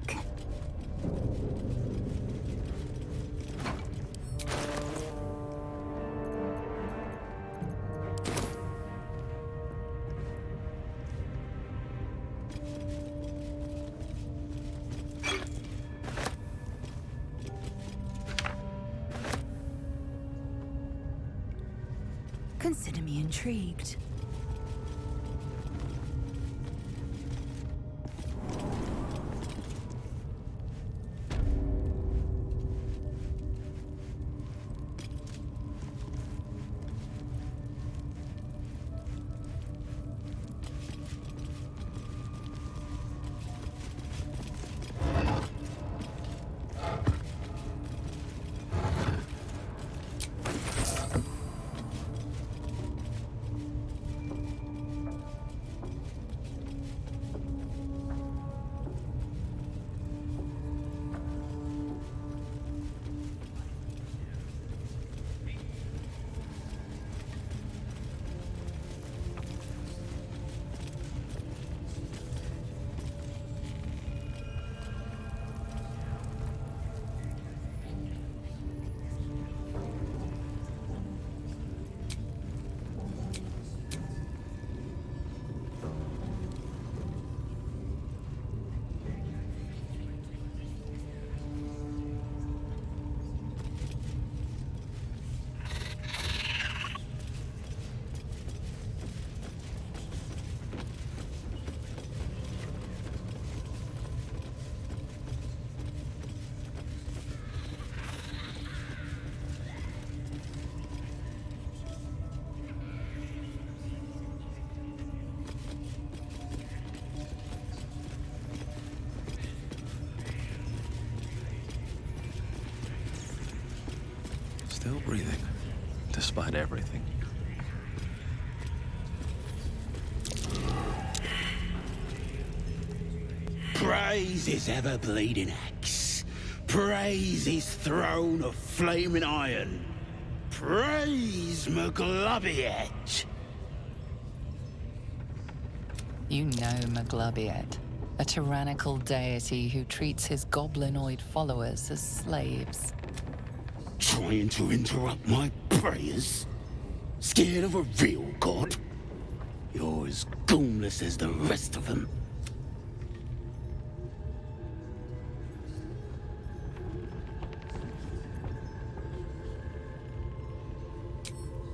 Consider me intrigued. Still breathing, despite everything. Praise his ever-bleeding axe. Praise his throne of flaming iron. Praise Maglubiet. You know Maglubiet, a tyrannical deity who treats his goblinoid followers as slaves. Trying to interrupt my prayers? Scared of a real god? You're as goonless as the rest of them.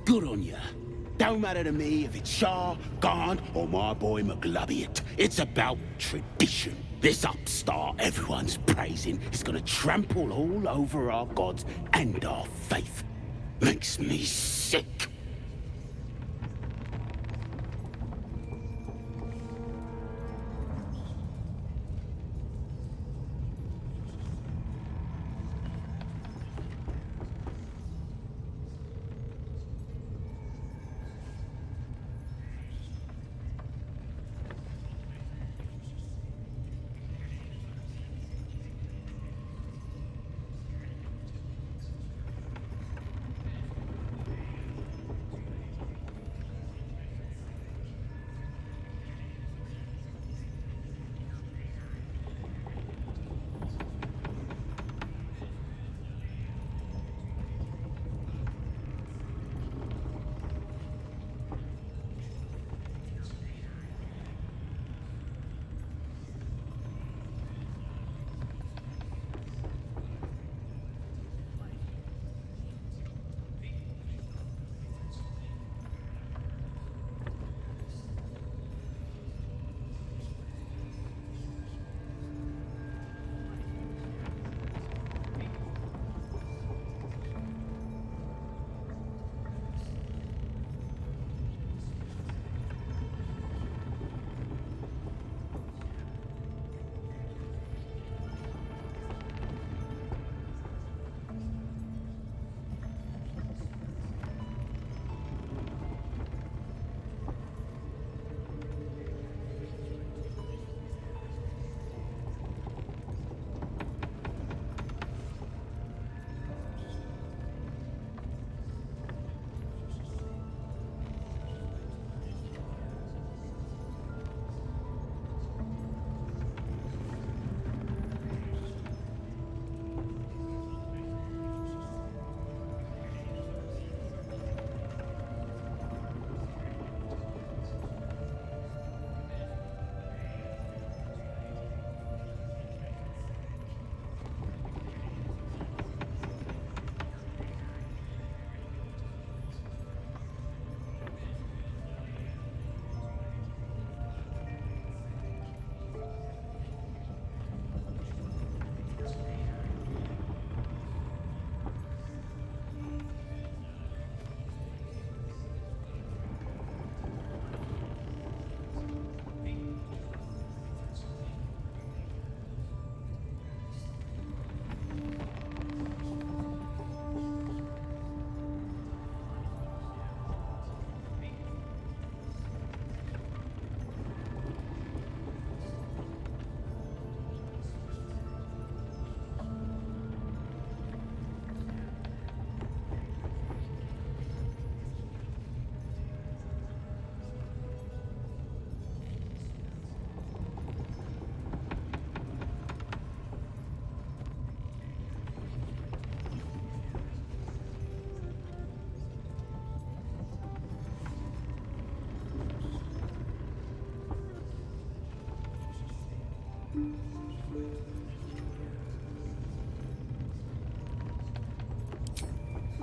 Good on ya. Don't matter to me if it's Shah, Gaunt, or my boy Maglubiet. It's about tradition. This upstart everyone's praising is gonna trample all over our gods and our faith. Makes me sick.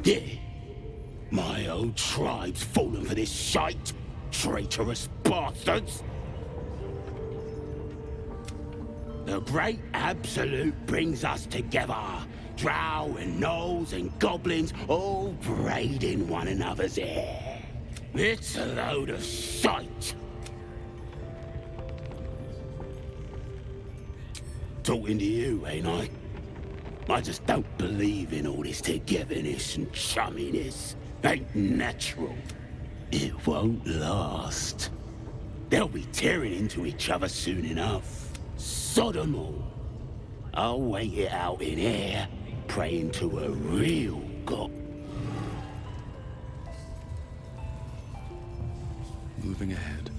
Yeah. My old tribe's fallen for this shite. Traitorous bastards. The Great Absolute brings us together. Drow and gnolls and goblins all braiding one another's hair. It's a load of shite. Talking to you, ain't I? I just don't believe in all this togetherness and chumminess. Ain't natural. It won't last. They'll be tearing into each other soon enough. Sod 'em all. I'll wait it out in here, praying to a real god. Moving ahead.